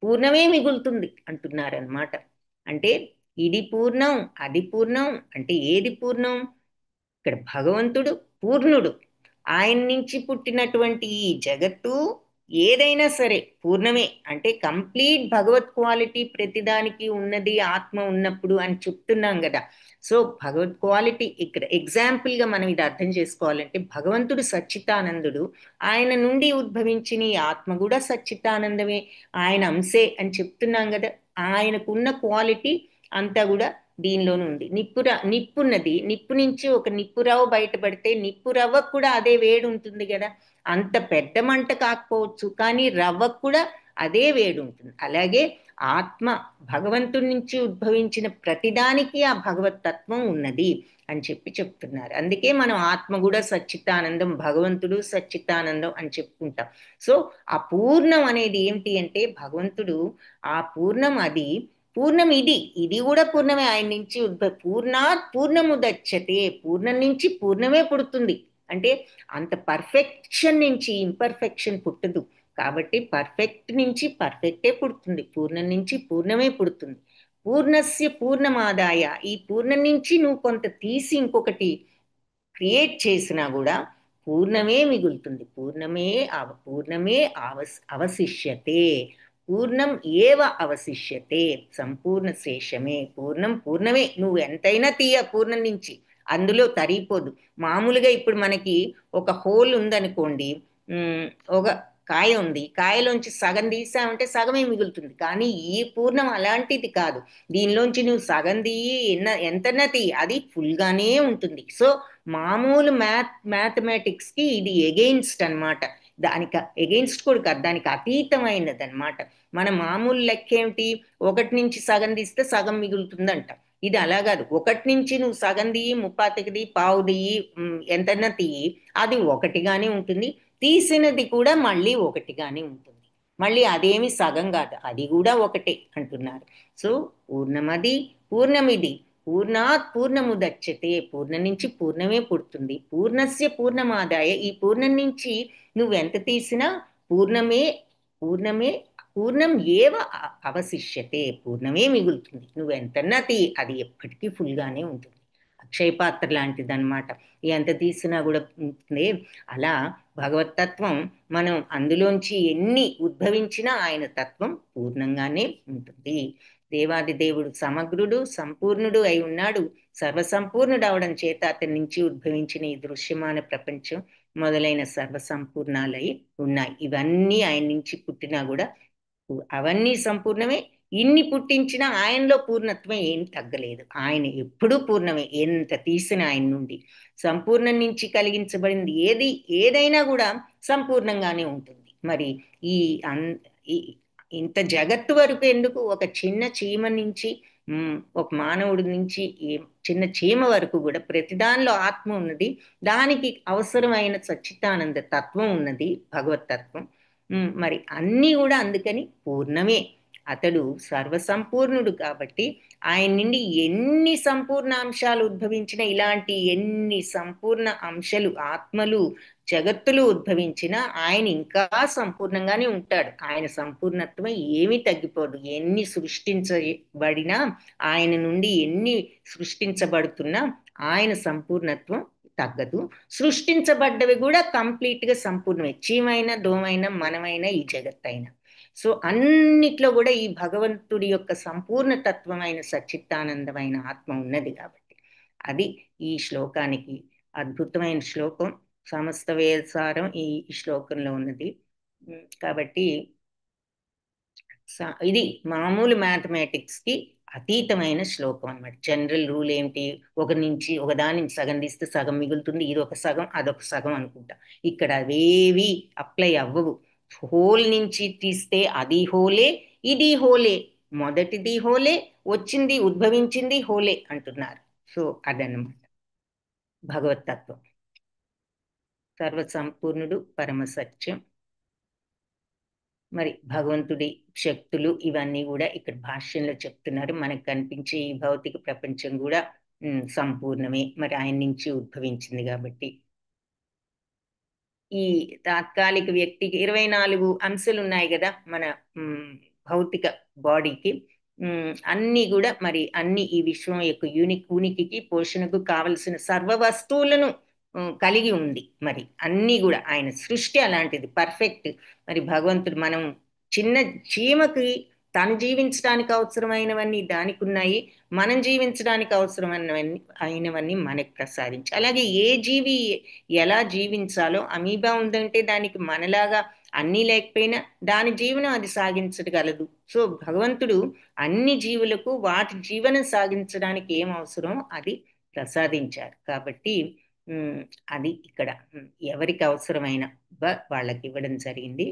పూర్ణమే మిగులుతుంది అంటున్నారనమాట. అంటే ఇది పూర్ణం, అది పూర్ణం అంటే ఏది పూర్ణం? ఇక్కడ భగవంతుడు పూర్ణుడు, ఆయన నుంచి పుట్టినటువంటి ఈ జగత్తు ఏదైనా సరే పూర్ణమే. అంటే కంప్లీట్ భగవత్ క్వాలిటీ ప్రతిదానికి ఉన్నది ఆత్మ ఉన్నప్పుడు అని చెప్తున్నాం కదా. సో భగవత్ క్వాలిటీ ఇక్కడ ఎగ్జాంపుల్గా మనం ఇది అర్థం చేసుకోవాలంటే భగవంతుడు సచ్చితానందుడు, ఆయన నుండి ఉద్భవించిన ఈ ఆత్మ కూడా సచ్చితానందమే, ఆయన అంశే అని చెప్తున్నాం కదా. ఆయనకున్న క్వాలిటీ అంతా కూడా దీనిలోనే ఉంది. నిప్పున్నది, నిప్పు నుంచి ఒక నిప్పురవ్వ బయటపడితే నిప్పురవ్వకు కూడా అదే వేడి ఉంటుంది కదా. అంత పెద్ద మంట కాకపోవచ్చు కానీ రవ్వకు కూడా అదే వేడి ఉంటుంది. అలాగే ఆత్మ భగవంతుడి నుంచి ఉద్భవించిన ప్రతిదానికి ఆ భగవత్ తత్వం ఉన్నది అని చెప్తున్నారు. అందుకే మనం ఆత్మ కూడా సచ్చితానందం, భగవంతుడు సచ్చితానందం అని చెప్పుకుంటాం. సో ఆ పూర్ణం అనేది ఏంటి అంటే భగవంతుడు ఆ పూర్ణం, అది పూర్ణం, ఇది కూడా పూర్ణమే. ఆయన నుంచి పూర్ణాత్ పూర్ణముదచ్యతే పూర్ణం నుంచి పూర్ణమే పుడుతుంది. అంటే అంత పర్ఫెక్షన్ నుంచి ఇంపర్ఫెక్షన్ పుట్టదు కాబట్టి పర్ఫెక్ట్ నుంచి పర్ఫెక్టే పుడుతుంది, పూర్ణం నుంచి పూర్ణమే పుడుతుంది. పూర్ణస్య పూర్ణమాదాయ ఈ పూర్ణం నుంచి నువ్వు కొంత తీసి ఇంకొకటి క్రియేట్ చేసినా కూడా పూర్ణమే మిగులుతుంది. పూర్ణమే అవశిష్యతే. పూర్ణం ఏవ అవశిష్యతే. సంపూర్ణ శేషమే. పూర్ణమే. నువ్వు ఎంతైనా తీయ పూర్ణం నుంచి, అందులో తరిగిపోదు. మామూలుగా ఇప్పుడు మనకి ఒక హోల్ ఉందనుకోండి, ఒక కాయ ఉంది, కాయలోంచి సగం తీసామంటే సగమే మిగులుతుంది. కానీ ఈ పూర్ణం అలాంటిది కాదు. దీనిలోంచి నువ్వు సగం తీయి, ఎంతన్నా తీయి, అది ఫుల్గానే ఉంటుంది. సో మామూలు మ్యాథమెటిక్స్కి ఇది ఎగెయిన్స్ట్ అనమాట. దానికి ఎగెయిన్స్ట్ కూడా కాదు, దానికి అతీతమైనది అనమాట. మన మామూలు లెక్క ఏమిటి? 1 నుంచి సగం తీస్తే సగం మిగులుతుందంట. ఇది అలా కాదు. 1 నుంచి నువ్వు సగం తీయి, ముప్పాతికి పావు తీయి, ఎంతన్నా తీయి, అది ఒకటిగానే ఉంటుంది. తీసినది కూడా మళ్ళీ ఒకటిగానే ఉంటుంది. మళ్ళీ అదేమి సగం కాదు, అది కూడా ఒకటే అంటున్నారు. సో పూర్ణమిది పూర్ణాత్ పూర్ణముదచ్యతే. పూర్ణం నుంచి పూర్ణమే పుడుతుంది. పూర్ణస్య పూర్ణమాదాయ. ఈ పూర్ణం నుంచి నువ్వెంత తీసినా పూర్ణం ఏవ అవశిష్యతే. పూర్ణమే మిగులుతుంది. నువ్వెంతన్నా అది ఎప్పటికీ ఫుల్గానే ఉంటుంది. అక్షయ పాత్ర లాంటిదన్నమాట. ఎంత తీసినా కూడా ఉంటుంది. అలా భగవతత్వం మనం అందులోంచి ఎన్ని ఉద్భవించినా ఆయన తత్వం పూర్ణంగానే ఉంటుంది. దేవాది దేవుడు సమగ్రుడు, సంపూర్ణుడు అయి ఉన్నాడు. సర్వసంపూర్ణుడు అవడం చేత అతని నుంచి ఉద్భవించిన ఈ దృశ్యమాన ప్రపంచం మొదలైన సర్వసంపూర్ణాలై ఉన్నాయి. ఇవన్నీ ఆయన నుంచి పుట్టినా కూడా అవన్నీ సంపూర్ణమే. ఇన్ని పుట్టించినా ఆయనలో పూర్ణత్వం ఏం తగ్గలేదు. ఆయన ఎప్పుడూ పూర్ణమే. ఎంత తీసిన ఆయన నుండి సంపూర్ణం నుంచి కలిగించబడింది ఏదైనా కూడా సంపూర్ణంగానే ఉంటుంది. మరి ఇంత జగత్తు వరకు ఎందుకు? ఒక చిన్న చీమ నుంచి, ఒక మానవుడి నుంచి చిన్న చీమ వరకు కూడా ప్రతిదానిలో ఆత్మ ఉన్నది. దానికి అవసరమైన సచ్చిదానంద తత్వం ఉన్నది, భగవతత్వం. మరి అన్నీ కూడా అందుకని పూర్ణమే. అతడు సర్వసంపూర్ణుడు కాబట్టి ఆయన నుండి ఎన్ని సంపూర్ణ అంశాలు ఉద్భవించిన, ఇలాంటి ఎన్ని సంపూర్ణ అంశాలు, ఆత్మలు, జగత్తులు ఉద్భవించినా ఆయన ఇంకా సంపూర్ణంగానే ఉంటాడు. ఆయన సంపూర్ణత్వం ఏమీ తగ్గిపోదు. ఎన్ని సృష్టించబడినా, ఆయన నుండి ఎన్ని సృష్టించబడుతున్నా ఆయన సంపూర్ణత్వం తగ్గదు. సృష్టించబడ్డవి కూడా కంప్లీట్గా సంపూర్ణమే. చీమైనా, దోమైనా, మనమైనా, ఈ జగత్తైనా. సో అన్నిట్లో కూడా ఈ భగవంతుడి యొక్క సంపూర్ణ తత్వమైన సచ్చిత్తానందమైన ఆత్మ ఉన్నది కాబట్టి అది ఈ శ్లోకానికి అద్భుతమైన శ్లోకం. సమస్త వేదసారం ఈ శ్లోకంలో ఉన్నది. కాబట్టి ఇది మామూలు మ్యాథమెటిక్స్కి అతీతమైన శ్లోకం అన్నమాట. జనరల్ రూల్ ఏమిటి? ఒకదాని నుంచి సగం తీస్తే సగం మిగులుతుంది, ఇది ఒక సగం అదొక సగం అనుకుంటా. ఇక్కడ అవేవి అప్లై అవ్వవు. హోల్ నుంచి తీస్తే అది హోలే, ఇది హోలే, మొదటిది హోలే, వచ్చింది ఉద్భవించింది హోలే అంటున్నారు. సో అదన్నమాట భగవతత్వం. సర్వసంపూర్ణుడు, పరమసత్యం. మరి భగవంతుడి శక్తులు ఇవన్నీ కూడా ఇక్కడ భాష్యంలో చెప్తున్నారు. మనకు కనిపించే ఈ భౌతిక ప్రపంచం కూడా సంపూర్ణమే. మరి ఆయన నుంచి ఉద్భవించింది కాబట్టి ఈ తాత్కాలిక వ్యక్తికి 24 అంశాలు ఉన్నాయి కదా మన భౌతిక బాడీకి. అన్నీ కూడా మరి ఈ విశ్వం యొక్క ఉనికికి పోషణకు కావలసిన సర్వ వస్తువులను కలిగి ఉంది. మరి అన్నీ కూడా ఆయన సృష్టి అలాంటిది, పర్ఫెక్ట్. మరి భగవంతుడు మనం చిన్న చీమకి తను జీవించడానికి అవసరమైనవన్నీ దానికి ఉన్నాయి, మనం జీవించడానికి అవసరమైనవన్నీ మనకు ప్రసాదించి. అలాగే ఏ జీవి ఎలా జీవించాలో, అమీబా ఉందంటే దానికి మనలాగా అన్నీ లేకపోయినా దాని జీవనం అది సాగించగలదు. సో భగవంతుడు అన్ని జీవులకు వాటి జీవనం సాగించడానికి ఏం అవసరం అది ప్రసాదించారు. కాబట్టి అది ఇక్కడ ఎవరికి అవసరమైన వాళ్ళకి ఇవ్వడం జరిగింది.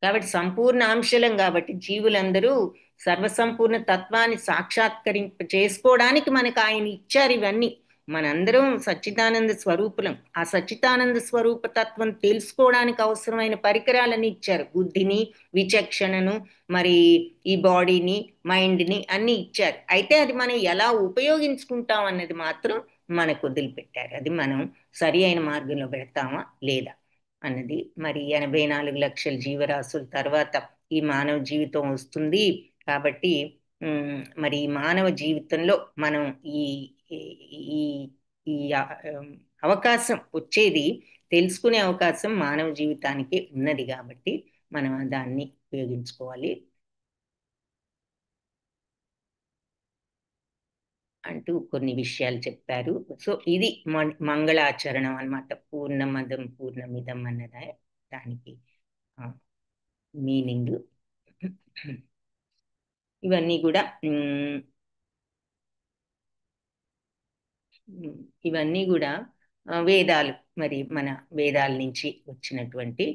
కాబట్టి సంపూర్ణ అంశలం కాబట్టి జీవులందరూ సర్వసంపూర్ణ తత్వాన్ని చేసుకోవడానికి మనకు ఆయన ఇచ్చారు ఇవన్నీ. మనందరం సచ్చిదానంద స్వరూపులం. ఆ సచ్చిదానంద స్వరూప తత్వం తెలుసుకోవడానికి అవసరమైన పరికరాలని ఇచ్చారు. బుద్ధిని, విచక్షణను, మరి ఈ బాడీని, మైండ్ని అన్ని ఇచ్చారు. అయితే అది మనం ఎలా ఉపయోగించుకుంటాం అన్నది మాత్రం మనకు వదిలిపెట్టారు. అది మనం సరి అయిన మార్గంలో పెడతామా లేదా అన్నది. మరి 84 లక్షల జీవరాశుల తర్వాత ఈ మానవ జీవితం వస్తుంది కాబట్టి మరి మానవ జీవితంలో మనం ఈ ఈ ఈ అవకాశం వచ్చేది, తెలుసుకునే అవకాశం మానవ జీవితానికి ఉన్నది కాబట్టి మనం దాన్ని ఉపయోగించుకోవాలి అంటూ కొన్ని విషయాలు చెప్పారు. సో ఇది మంగళాచరణం అన్నమాట. పూర్ణమదం పూర్ణమిదం అన్నది దానికి మీనింగ్. ఇవన్నీ కూడా వేదాలు, మరి మన వేదాల నుంచి వచ్చినటువంటి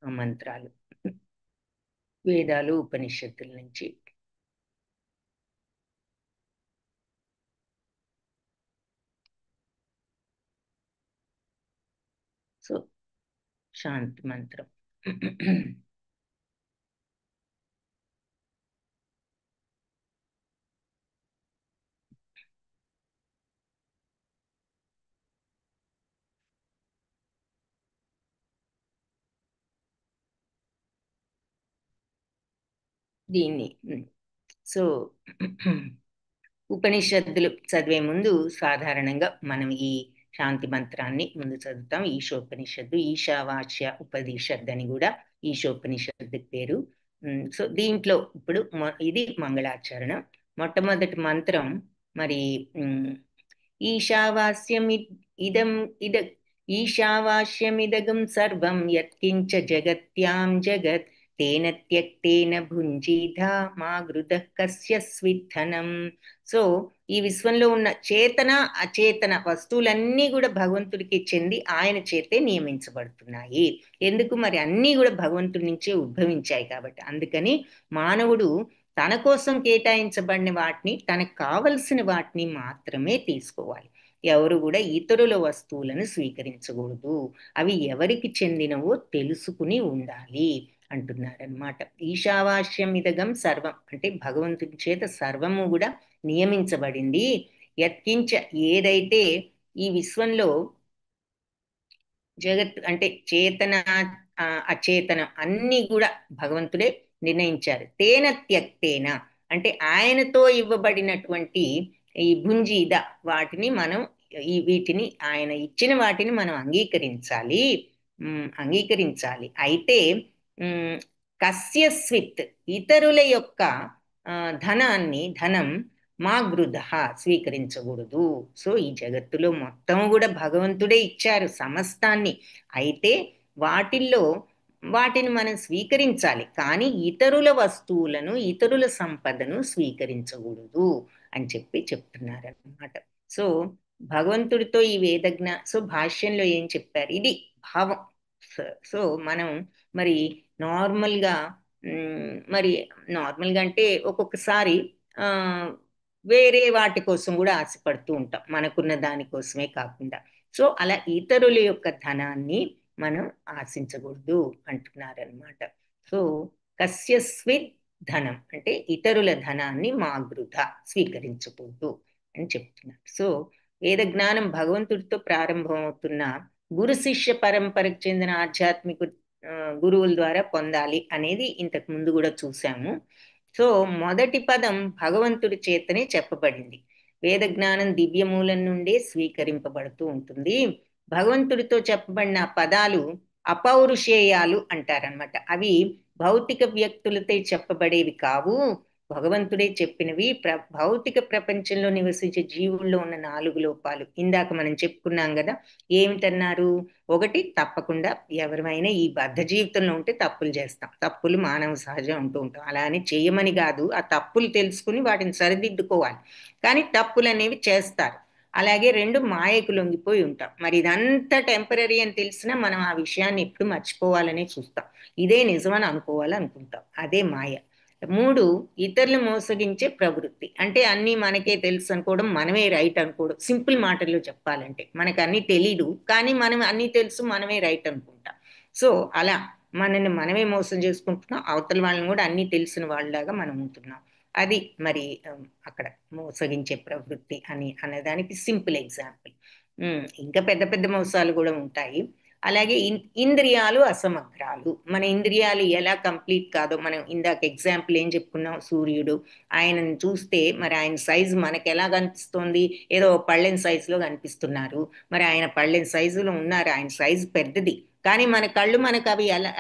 మంత్రాలు, వేదాలు ఉపనిషత్తుల నుంచి. సో శాంతి మంత్రం. దీన్ని సో ఉపనిషత్తులు చదివే ముందు సాధారణంగా మనం ఈ శాంతి మంత్రాన్ని ముందు చదువుతాం. ఈశోపనిషత్తు, ఈశావాస్య ఉపనిషత్తు అని కూడా ఈశోపనిషత్తు పేరు. సో దీంట్లో ఇప్పుడు ఇది మంగళాచరణం. మొట్టమొదటి మంత్రం మరి ఈశావాస్యమిదగం సర్వం యత్కించ జగత్యాం జగత్ తేన త్యక్తేన భుంజీధా మా గృధః కస్య స్విద్ధనం. సో ఈ విశ్వంలో ఉన్న చేతన అచేతన వస్తువులన్నీ కూడా భగవంతుడికి చెంది ఆయన చేతే నియమించబడుతున్నాయి. ఎందుకు? మరి అన్నీ కూడా భగవంతుడి నుంచే ఉద్భవించాయి కాబట్టి. అందుకని మానవుడు తన కోసం కేటాయించబడిన వాటిని, తనకు కావలసిన వాటిని మాత్రమే తీసుకోవాలి. ఎవరు కూడా ఇతరుల వస్తువులను స్వీకరించకూడదు. అవి ఎవరికి చెందినవో తెలుసుకుని ఉండాలి అంటున్నారనమాట. ఈశావాస్యమిదగం సర్వం అంటే భగవంతుని చేత సర్వము కూడా నియమించబడింది. యత్కించ ఏదైతే ఈ విశ్వంలో జగత్ అంటే చేతన అచేతనం అన్నీ కూడా భగవంతుడే నిర్ణయించారు. తేన త్యక్తేన అంటే ఆయనతో ఇవ్వబడినటువంటి ఈ భుంజీద వాటిని మనం వీటిని ఆయన ఇచ్చిన వాటిని మనం అంగీకరించాలి. అయితే కస్య స్విత్ ఇతరుల యొక్క ధనం మా గృధ స్వీకరించకూడదు. సో ఈ జగత్తులో మొత్తం కూడా భగవంతుడే ఇచ్చారు సమస్తాన్ని. అయితే వాటిని మనం స్వీకరించాలి, కానీ ఇతరుల వస్తువులను, ఇతరుల సంపదను స్వీకరించకూడదు అని చెప్తున్నారన్నమాట. సో భగవంతుడితో ఈ సో భాష్యంలో ఏం చెప్పారు? ఇది భావం. సో మనం మరి నార్మల్గా అంటే ఒక్కొక్కసారి వేరే వాటి కోసం కూడా ఆశపడుతూ ఉంటాం, మనకున్న దానికోసమే కాకుండా. సో అలా ఇతరుల యొక్క ధనాన్ని మనం ఆశించకూడదు అంటున్నారనమాట. సో కస్యస్విత్ ధనం అంటే ఇతరుల ధనాన్ని మా గృధ స్వీకరించకూడదు అని చెప్తున్నారు. సో వేద జ్ఞానం భగవంతుడితో ప్రారంభమవుతున్న గురు శిష్య పరంపరకు చెందిన ఆధ్యాత్మిక గురువుల ద్వారా పొందాలి అనేది ఇంతకు ముందు కూడా చూసాము. సో మొదటి పదం భగవంతుడి చేతనే చెప్పబడింది. వేద జ్ఞానం దివ్యమూలం నుండే స్వీకరింపబడుతూ ఉంటుంది. భగవంతుడితో చెప్పబడిన పదాలు అపౌరుషేయాలు అంటారనమాట. అవి భౌతిక వ్యక్తులతో చెప్పబడేవి కావు, భగవంతుడే చెప్పినవి. భౌతిక ప్రపంచంలో నివసించే జీవుల్లో ఉన్న 4 లోపాలు ఇందాక మనం చెప్పుకున్నాం కదా. ఏమిటన్నారు? ఒకటి, తప్పకుండా ఎవరైనా ఈ బద్ధ జీవితంలో ఉంటే తప్పులు చేస్తాం. తప్పులు మానవ సహజం అంటూ ఉంటాం. అలా అని చేయమని కాదు, ఆ తప్పులు తెలుసుకుని వాటిని సరిదిద్దుకోవాలి. కానీ తప్పులు అనేవి చేస్తారు. అలాగే 2, మాయకు లొంగిపోయి ఉంటాం. మరి ఇదంతా టెంపరీ అని తెలిసినా మనం ఆ విషయాన్ని ఎప్పుడు మర్చిపోవాలనే చూస్తాం. ఇదే నిజమని అనుకుంటాం, అదే మాయ. 3, ఇతరులు మోసగించే ప్రవృత్తి. అంటే అన్నీ మనకే తెలుసు అనుకోవడం, మనమే రైట్ అనుకోవడం. సింపుల్ మాటల్లో చెప్పాలంటే మనకు అన్నీ తెలీదు, కానీ మనం అన్నీ తెలుసు, మనమే రైట్ అనుకుంటాం. సో అలా మనల్ని మనమే మోసం చేసుకుంటున్నాం, అవతల వాళ్ళని కూడా అన్నీ తెలిసిన వాళ్ళలాగా మనం ఉంటున్నాం. అది మరి అక్కడ మోసగించే ప్రవృత్తి అన్నదానికి సింపుల్ ఎగ్జాంపుల్. ఇంకా పెద్ద పెద్ద మోసాలు కూడా ఉంటాయి. అలాగే ఇంద్రియాలు అసమగ్రాలు. మన ఇంద్రియాలు ఎలా కంప్లీట్ కాదో, మనం ఇందాక ఎగ్జాంపుల్ ఏం చెప్పుకున్నాం, సూర్యుడు, ఆయనను చూస్తే మరి ఆయన సైజు మనకు ఎలా కనిపిస్తోంది, ఏదో పళ్ళెం సైజులో కనిపిస్తున్నారు. మరి ఆయన పళ్ళెం సైజులో ఉన్నారు, ఆయన సైజు పెద్దది, కానీ మన కళ్ళు మనకు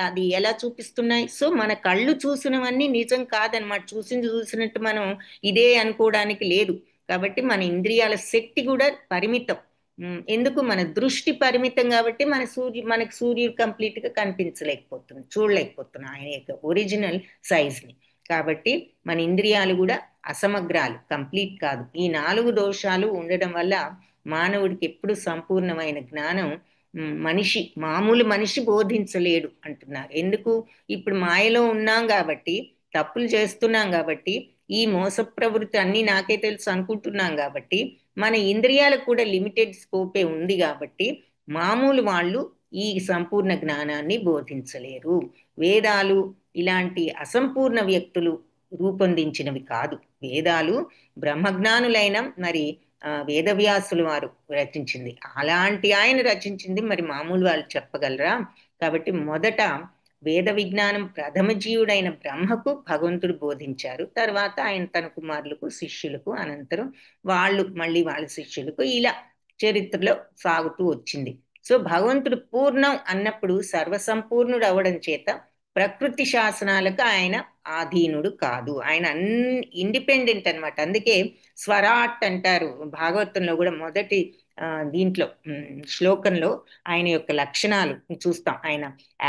అది ఎలా చూపిస్తున్నాయి. సో మన కళ్ళు చూసినవన్నీ నిజం కాదనమాట. చూసినట్టు మనం ఇదే అనుకోవడానికి లేదు. కాబట్టి మన ఇంద్రియాల శక్తి కూడా పరిమితం. ఎందుకు, మన దృష్టి పరిమితం కాబట్టి మనకు సూర్యుడు కంప్లీట్ గా కనిపించలేకపోతుంది, చూడలేకపోతున్నాం ఆయన యొక్క ఒరిజినల్ సైజ్ ని. కాబట్టి మన ఇంద్రియాలు కూడా అసమగ్రాలు, కంప్లీట్ కాదు. ఈ 4 దోషాలు ఉండడం వల్ల మానవుడికి ఎప్పుడు సంపూర్ణమైన జ్ఞానం మామూలు మనిషి బోధించలేడు అంటున్నారు. ఎందుకు, ఇప్పుడు మాయలో ఉన్నాం కాబట్టి, తప్పులు చేస్తున్నాం కాబట్టి, ఈ మోస ప్రవృత్తి అన్ని నాకే తెలుసు అనుకుంటున్నాం కాబట్టి, మన ఇంద్రియాలకు కూడా లిమిటెడ్ స్కోపే ఉంది కాబట్టి మామూలు వాళ్ళు ఈ సంపూర్ణ జ్ఞానాన్ని బోధించలేరు. వేదాలు ఇలాంటి అసంపూర్ణ వ్యక్తులు రూపొందించినవి కాదు. వేదాలు బ్రహ్మజ్ఞానులైన మరి వేదవ్యాసులు వారు రచించింది. అలాంటి ఆయన రచించింది మరి మామూలు వాళ్ళు చెప్పగలరా? కాబట్టి మొదట వేద విజ్ఞానం ప్రథమ జీవుడైన బ్రహ్మకు భగవంతుడు బోధించారు. తర్వాత ఆయన తన కుమారులకు, శిష్యులకు, అనంతరం మళ్ళీ వాళ్ళ శిష్యులకు, ఇలా చరిత్రలో సాగుతూ వచ్చింది. సో భగవంతుడు పూర్ణం అన్నప్పుడు సర్వసంపూర్ణుడు అవడం చేత ప్రకృతి శాసనాలకు ఆయన ఆధీనుడు కాదు. ఆయన ఇండిపెండెంట్ అనమాట. అందుకే స్వరాట్ అంటారు భాగవతంలో కూడా. మొదటి దీంట్లో శ్లోకంలో ఆయన యొక్క లక్షణాలు చూస్తాం. ఆయన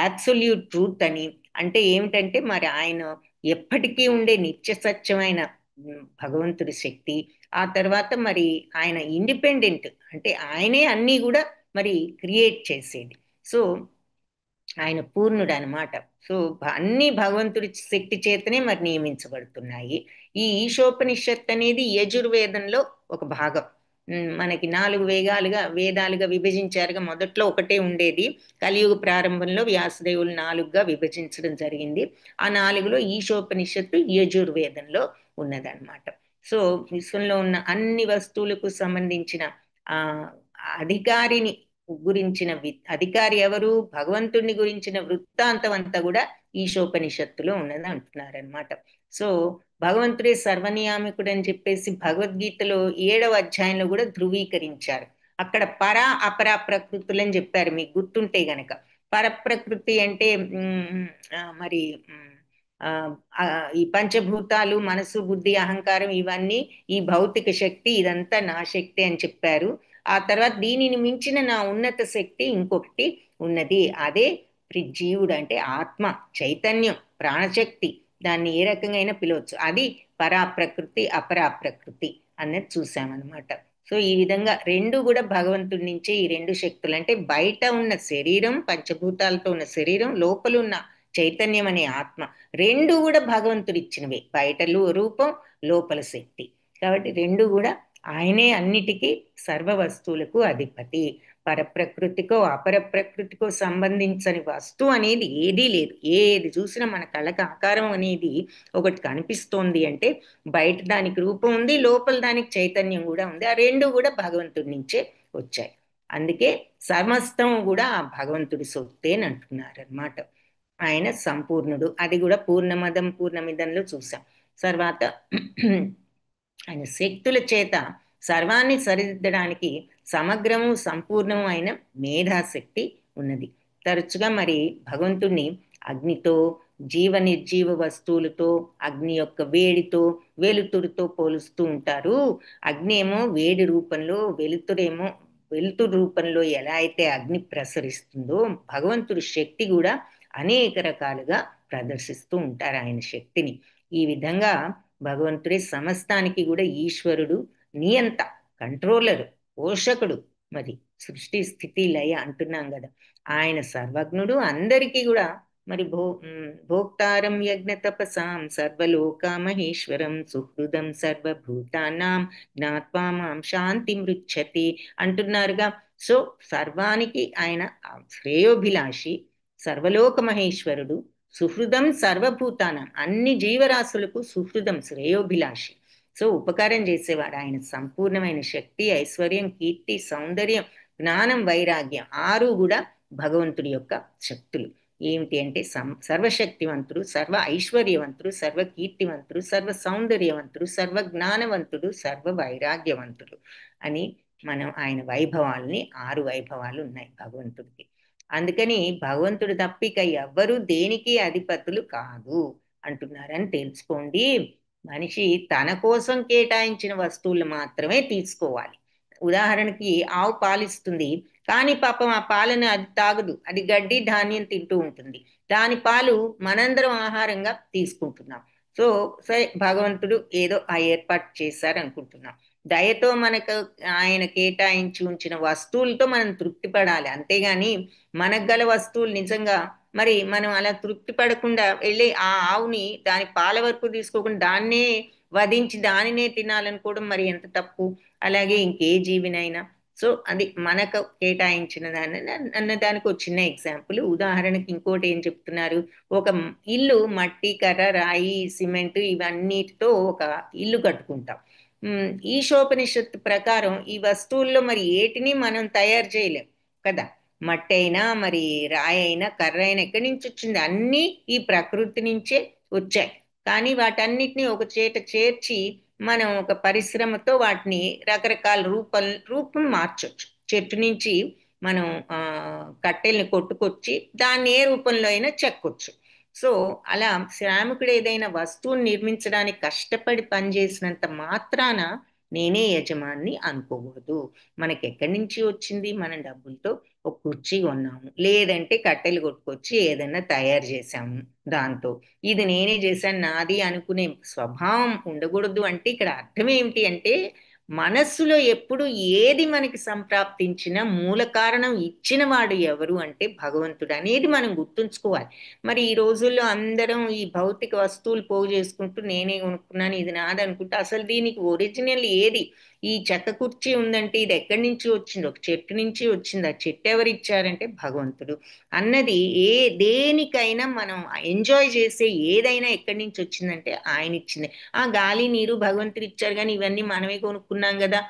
అబ్సల్యూట్ ట్రూత్ అని అంటే ఏమిటంటే మరి ఆయన ఎప్పటికీ ఉండే నిత్య సత్యమైన భగవంతుడి శక్తి. ఆ తర్వాత మరి ఆయన ఇండిపెండెంట్ అంటే ఆయనే అన్నీ కూడా మరి క్రియేట్ చేసేది. సో ఆయన పూర్ణుడు అనమాట. సో అన్ని భగవంతుడి శక్తి చేతనే మరి నియమించబడుతున్నాయి. ఈ ఈశోపనిషత్ అనేది యజుర్వేదంలో ఒక భాగం. మనకి 4 వేదాలుగా విభజించారుగా. మొదట్లో ఒకటే ఉండేది. కలియుగ ప్రారంభంలో వ్యాసదేవులు 4గా విభజించడం జరిగింది. ఆ 4లో ఈశోపనిషత్తు యజుర్వేదంలో ఉన్నదన్నమాట. సో విశ్వంలో ఉన్న అన్ని వస్తువులకు సంబంధించిన అధికారిని గురించిన అధికారి ఎవరు, భగవంతుడిని గురించిన వృత్తాంతం అంతా కూడా ఈశోపనిషత్తులో ఉన్నది అంటున్నారనమాట. సో భగవంతుడే సర్వనియామకుడు అని చెప్పేసి భగవద్గీతలో 7వ అధ్యాయంలో కూడా ధృవీకరించారు. అక్కడ పరా అపరా ప్రకృతులని చెప్పారు, మీకు గుర్తుంటే గనక. పరప్రకృతి అంటే మరి ఈ పంచభూతాలు, మనసు, బుద్ధి, అహంకారం, ఇవన్నీ ఈ భౌతిక శక్తి, ఇదంతా నా శక్తి అని చెప్పారు. ఆ తర్వాత దీనిని మించిన నా ఉన్నత శక్తి ఇంకొకటి ఉన్నది, అదే జీవుడు అంటే ఆత్మ, చైతన్యం, ప్రాణశక్తి, దాన్ని ఏ రకంగా అయినా పిలవచ్చు. అది పరాప్రకృతి అపరాప్రకృతి అన్నది చూసామన్నమాట. సో ఈ విధంగా రెండు కూడా భగవంతుడి నుంచే ఈ 2 శక్తులు. అంటే బయట ఉన్న శరీరం, పంచభూతాలతో ఉన్న శరీరం, లోపల ఉన్న చైతన్యం అనే ఆత్మ, 2 కూడా భగవంతుడు ఇచ్చినవే. బయట రూపం, లోపల శక్తి. కాబట్టి 2 కూడా ఆయనే అన్నిటికీ సర్వ వస్తువులకు అధిపతి. పరప్రకృతికో అపర ప్రకృతికో సంబంధించని వస్తువు అనేది ఏదీ లేదు. ఏది చూసినా మన కళ్ళకి ఆకారం అనేది ఒకటి కనిపిస్తోంది అంటే బయట దానికి రూపం ఉంది, లోపల దానికి చైతన్యం కూడా ఉంది. ఆ 2 కూడా భగవంతుడి నుంచే వచ్చాయి. అందుకే సమస్తం కూడా ఆ భగవంతుడి సొత్తే అని అంటున్నారనమాట. ఆయన సంపూర్ణుడు. అది కూడా పూర్ణమదం పూర్ణమిదంలో చూసాం. తర్వాత ఆయన శక్తుల చేత సర్వాన్ని సరిదిద్దడానికి సమగ్రము సంపూర్ణము అయిన మేధాశక్తి ఉన్నది. తరచుగా మరి భగవంతుణ్ణి అగ్నితో, జీవ నిర్జీవ వస్తువులతో, అగ్ని యొక్క వేడితో, వెలుతురుతో పోలుస్తూ ఉంటారు. అగ్ని ఏమో వేడి రూపంలో, వెలుతురు రూపంలో ఎలా అయితే అగ్ని ప్రసరిస్తుందో, భగవంతుడి శక్తి కూడా అనేక రకాలుగా ప్రదర్శిస్తూ ఉంటారు ఆయన శక్తిని. ఈ విధంగా భగవంతుడే సమస్తానికి కూడా ఈశ్వరుడు, నియంత, కంట్రోలరు, పోషకుడు. మరి సృష్టి స్థితి లయ అంటున్నాం కదా. ఆయన సర్వజ్ఞుడు, అందరికీ కూడా మరి భోక్తారం యజ్ఞ తపసాం సర్వలోక మహేశ్వరం సుహృదం సర్వభూతానాం జ్ఞాత్వా మాం శాంతి మృచ్చతి అంటున్నారుగా. సో సర్వానికి ఆయన శ్రేయోభిలాషి, సర్వలోక మహేశ్వరుడు, సుహృదం సర్వభూతానం, అన్ని జీవరాశులకు సుహృదం, శ్రేయోభిలాషి. సో ఉపకారం చేసేవాడు. ఆయన సంపూర్ణమైన శక్తి, ఐశ్వర్యం, కీర్తి, సౌందర్యం, జ్ఞానం, వైరాగ్యం 6 కూడా భగవంతుడి యొక్క శక్తులు ఏమిటి అంటే సర్వశక్తివంతుడు, సర్వ ఐశ్వర్యవంతుడు, సర్వ కీర్తివంతుడు, సర్వ సౌందర్యవంతుడు, సర్వ జ్ఞానవంతుడు, సర్వ వైరాగ్యవంతుడు అని మనం ఆయన వైభవాల్ని 6 వైభవాలు ఉన్నాయి భగవంతుడికి. అందుకని భగవంతుడు తప్పిక ఎవ్వరూ దేనికి అధిపతులు కాదు అంటున్నారని తెలుసుకోండి. మనిషి తన కోసం కేటాయించిన వస్తువులు మాత్రమే తీసుకోవాలి. ఉదాహరణకి ఆవు పాలిస్తుంది, కానీ పాపం ఆ పాలను అది తాగదు, అది గడ్డి ధాన్యం తింటూ ఉంటుంది. దాని పాలు మనందరం ఆహారంగా తీసుకుంటున్నాం. సో సరే, భగవంతుడు ఏదో ఆ ఏర్పాటు చేశారనుకుంటున్నాం. దయతో మనకు ఆయన కేటాయించి ఉంచిన వస్తువులతో మనం తృప్తి పడాలి. అంతేగాని మనకు గల వస్తువులు నిజంగా మరి మనం అలా తృప్తి పడకుండా వెళ్ళి ఆ ఆవుని దాని పాల వరకు తీసుకోకుండా దాన్నే వధించి దానినే తినాలనుకోవడం మరి ఎంత తప్పు. అలాగే ఇంకే జీవినైనా సో అది మనకు కేటాయించిన దాన్ని అన్న దానికి ఒక చిన్న ఎగ్జాంపుల్. ఉదాహరణకి ఇంకోటి ఏం చెప్తున్నారు, ఒక ఇల్లు మట్టి, కర్ర, రాయి, సిమెంట్ ఇవన్నిటితో ఒక ఇల్లు కట్టుకుంటాం. ఈశోపనిషత్తు ప్రకారం ఈ వస్తువుల్లో మరి ఏటిని మనం తయారు చేయలేం కదా. మట్టి అయినా మరి రాయి అయినా కర్ర అయినా ఎక్కడి నుంచి వచ్చింది? అన్నీ ఈ ప్రకృతి నుంచే వచ్చాయి. కానీ వాటన్నిటిని ఒక చేట చేర్చి మనం ఒక పరిశ్రమతో వాటిని రకరకాల రూపం మార్చొచ్చు. చెట్టు నుంచి మనం కట్టెల్ని కొట్టుకొచ్చి దాన్ని ఏ రూపంలో అయినా చెక్కొచ్చు. సో అలా శ్రామికుడు ఏదైనా వస్తువుని నిర్మించడానికి కష్టపడి పనిచేసినంత మాత్రాన నేనే యజమాని అనుకోకూడదు. మనకి ఎక్కడి నుంచి వచ్చింది? మనం డబ్బులతో ఒక కుర్చీ కొన్నాము, లేదంటే కట్టెలు కొట్టుకొచ్చి ఏదైనా తయారు చేసాము దాంతో. ఇది నేనే చేశాను, నాది అనుకునే స్వభావం ఉండకూడదు. అంటే ఇక్కడ అర్థం ఏమిటి అంటే మనస్సులో ఎప్పుడు ఏది మనకి సంప్రాప్తించినా మూల కారణం ఇచ్చిన వాడు ఎవరు అంటే భగవంతుడు అనేది మనం గుర్తుంచుకోవాలి. మరి ఈ రోజుల్లో అందరం ఈ భౌతిక వస్తువులు పోగు చేసుకుంటూ నేనే కొనుక్కున్నాను, ఇది నాదనుకుంటా. అసలు దీనికి ఒరిజినల్ ఏది? ఈ చెక్క కుర్చీ ఉందంటే ఇది ఎక్కడి నుంచి వచ్చింది? ఒక చెట్టు నుంచి వచ్చింది. ఆ చెట్టు ఎవరు ఇచ్చారంటే భగవంతుడు అన్నది. దేనికైనా మనం ఎంజాయ్ చేసే ఏదైనా ఎక్కడి నుంచి వచ్చిందంటే ఆయన ఇచ్చింది. ఆ గాలి నీరు భగవంతుడు ఇచ్చారు, కానీ ఇవన్నీ మనమే కొనుక్కున్నాం కదా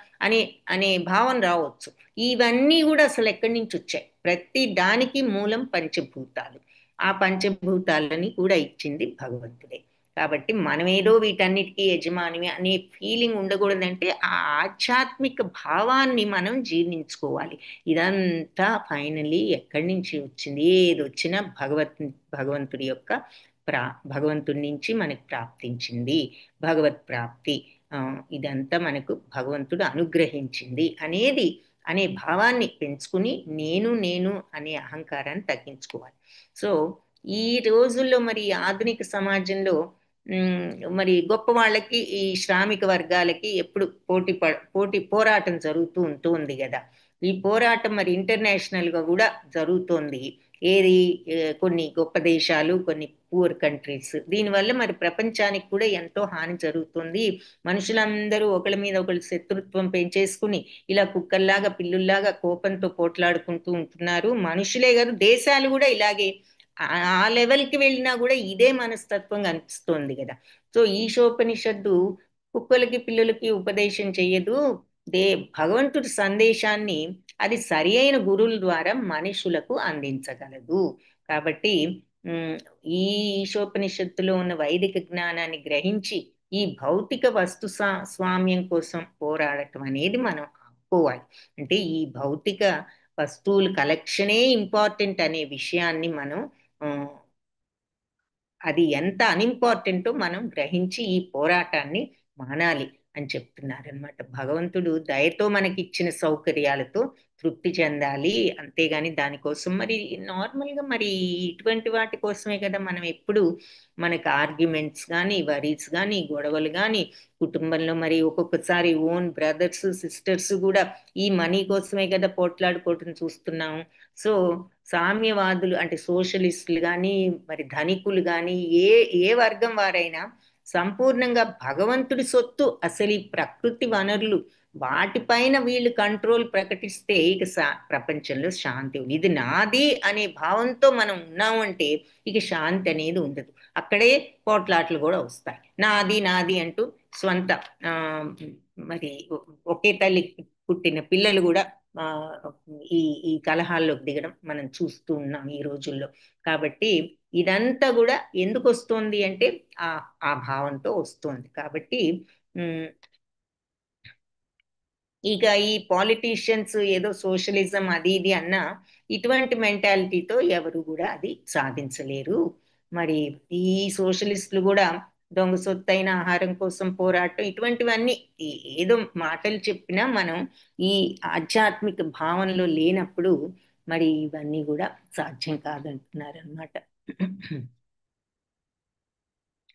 అనే భావన రావచ్చు. ఇవన్నీ కూడా అసలు ఎక్కడి నుంచి వచ్చాయి? ప్రతి దానికి మూలం పంచభూతాలు. ఆ పంచభూతాలని కూడా ఇచ్చింది భగవంతుడే. కాబట్టి మనమేదో వీటన్నిటికీ యజమాని అనే ఫీలింగ్ ఉండకూడదంటే ఆ ఆధ్యాత్మిక భావాన్ని మనం జీర్ణించుకోవాలి. ఇదంతా ఫైనలీ ఎక్కడి నుంచి వచ్చింది? ఏది వచ్చినా భగవంతుడి యొక్క భగవంతుడి నుంచి మనకు ప్రాప్తించింది, భగవత్ ప్రాప్తి. ఇదంతా మనకు భగవంతుడు అనుగ్రహించింది అనే భావాన్ని పెంచుకుని నేను అనే అహంకారాన్ని తగ్గించుకోవాలి. సో ఈ రోజుల్లో మరి ఆధునిక సమాజంలో మరి గొప్ప వాళ్ళకి ఈ శ్రామిక వర్గాలకి ఎప్పుడు పోరాటం జరుగుతూ ఉంటుంది కదా. ఈ పోరాటం మరి ఇంటర్నేషనల్ గా కూడా జరుగుతోంది. కొన్ని గొప్ప దేశాలు, కొన్ని పూర్ కంట్రీస్. దీనివల్ల మరి ప్రపంచానికి కూడా ఎంతో హాని జరుగుతుంది. మనుషులందరూ ఒకళ్ళ మీద ఒకళ్ళు శత్రుత్వం పెంచేసుకుని ఇలా కుక్కల్లాగా పిల్లుల్లాగా కోపంతో పోట్లాడుకుంటూ ఉంటున్నారు. మనుషులే కాదు, దేశాలు కూడా ఇలాగే ఆ లెవెల్కి వెళ్ళినా కూడా ఇదే మనస్తత్వం కనిపిస్తోంది కదా. సో ఈశోపనిషత్తు కుక్కలకి పిల్లులకి ఉపదేశం చెయ్యదు. భగవంతుడి సందేశాన్ని అది సరి అయిన గురువుల ద్వారా మనుషులకు అందించగలదు. కాబట్టి ఈ ఈశోపనిషత్తులో ఉన్న వైదిక జ్ఞానాన్ని గ్రహించి ఈ భౌతిక వస్తు స్వామ్యం కోసం పోరాడటం అనేది మనం ఆపుకోవాలి. అంటే ఈ భౌతిక వస్తువుల కలెక్షనే ఇంపార్టెంట్ అనే విషయాన్ని మనం అది ఎంత అన్ఇంపార్టెంటో మనం గ్రహించి ఈ పోరాటాన్ని మానాలి అని చెప్తున్నారనమాట. భగవంతుడు దయతో మనకిచ్చిన సౌకర్యాలతో తృప్తి చెందాలి. అంతేగాని దానికోసం మరి నార్మల్గా మరి ఇటువంటి వాటి కోసమే కదా మనం ఎప్పుడు మనకు ఆర్గ్యుమెంట్స్ కానీ, వరీస్ కానీ, గొడవలు కానీ, కుటుంబంలో మరి ఒక్కొక్కసారి ఓన్ బ్రదర్స్ సిస్టర్స్ కూడా ఈ మనీ కోసమే కదా పోట్లాడుకోవటం చూస్తున్నాము. సో సామ్యవాదులు అంటే సోషలిస్టులు కానీ, మరి ధనికులు కానీ, ఏ వర్గం వారైనా సంపూర్ణంగా భగవంతుడి సొత్తు అసలు ఈ ప్రకృతి వనరులు వాటిపైన వీళ్ళు కంట్రోల్ ప్రకటిస్తే ఇక ప్రపంచంలో శాంతి ఉంది. ఇది నాది అనే భావంతో మనం ఉన్నామంటే ఇక శాంతి అనేది ఉండదు. అక్కడే పోట్లాట్లు కూడా వస్తాయి. నాది అంటూ స్వంత మరి ఒకే తల్లి పుట్టిన పిల్లలు కూడా ఆ, ఈ ఈ కలహాల్లోకి దిగడం మనం చూస్తూ ఉన్నాం ఈ రోజుల్లో. కాబట్టి ఇదంతా కూడా ఎందుకు వస్తుంది అంటే ఆ ఆ భావంతో వస్తుంది. కాబట్టి ఉమ్, ఇక ఈ పాలిటీషియన్స్ ఏదో సోషలిజం అది ఇది అన్నా ఇటువంటి మెంటాలిటీతో ఎవరు కూడా అది సాధించలేరు. మరి ఈ సోషలిస్టులు కూడా దొంగ సొత్తైన ఆహారం కోసం పోరాటం ఇటువంటివన్నీ ఏదో మాటలు చెప్పినా మనం ఈ ఆధ్యాత్మిక భావనలో లేనప్పుడు మరి ఇవన్నీ కూడా సాధ్యం కాదంటున్నారనమాట.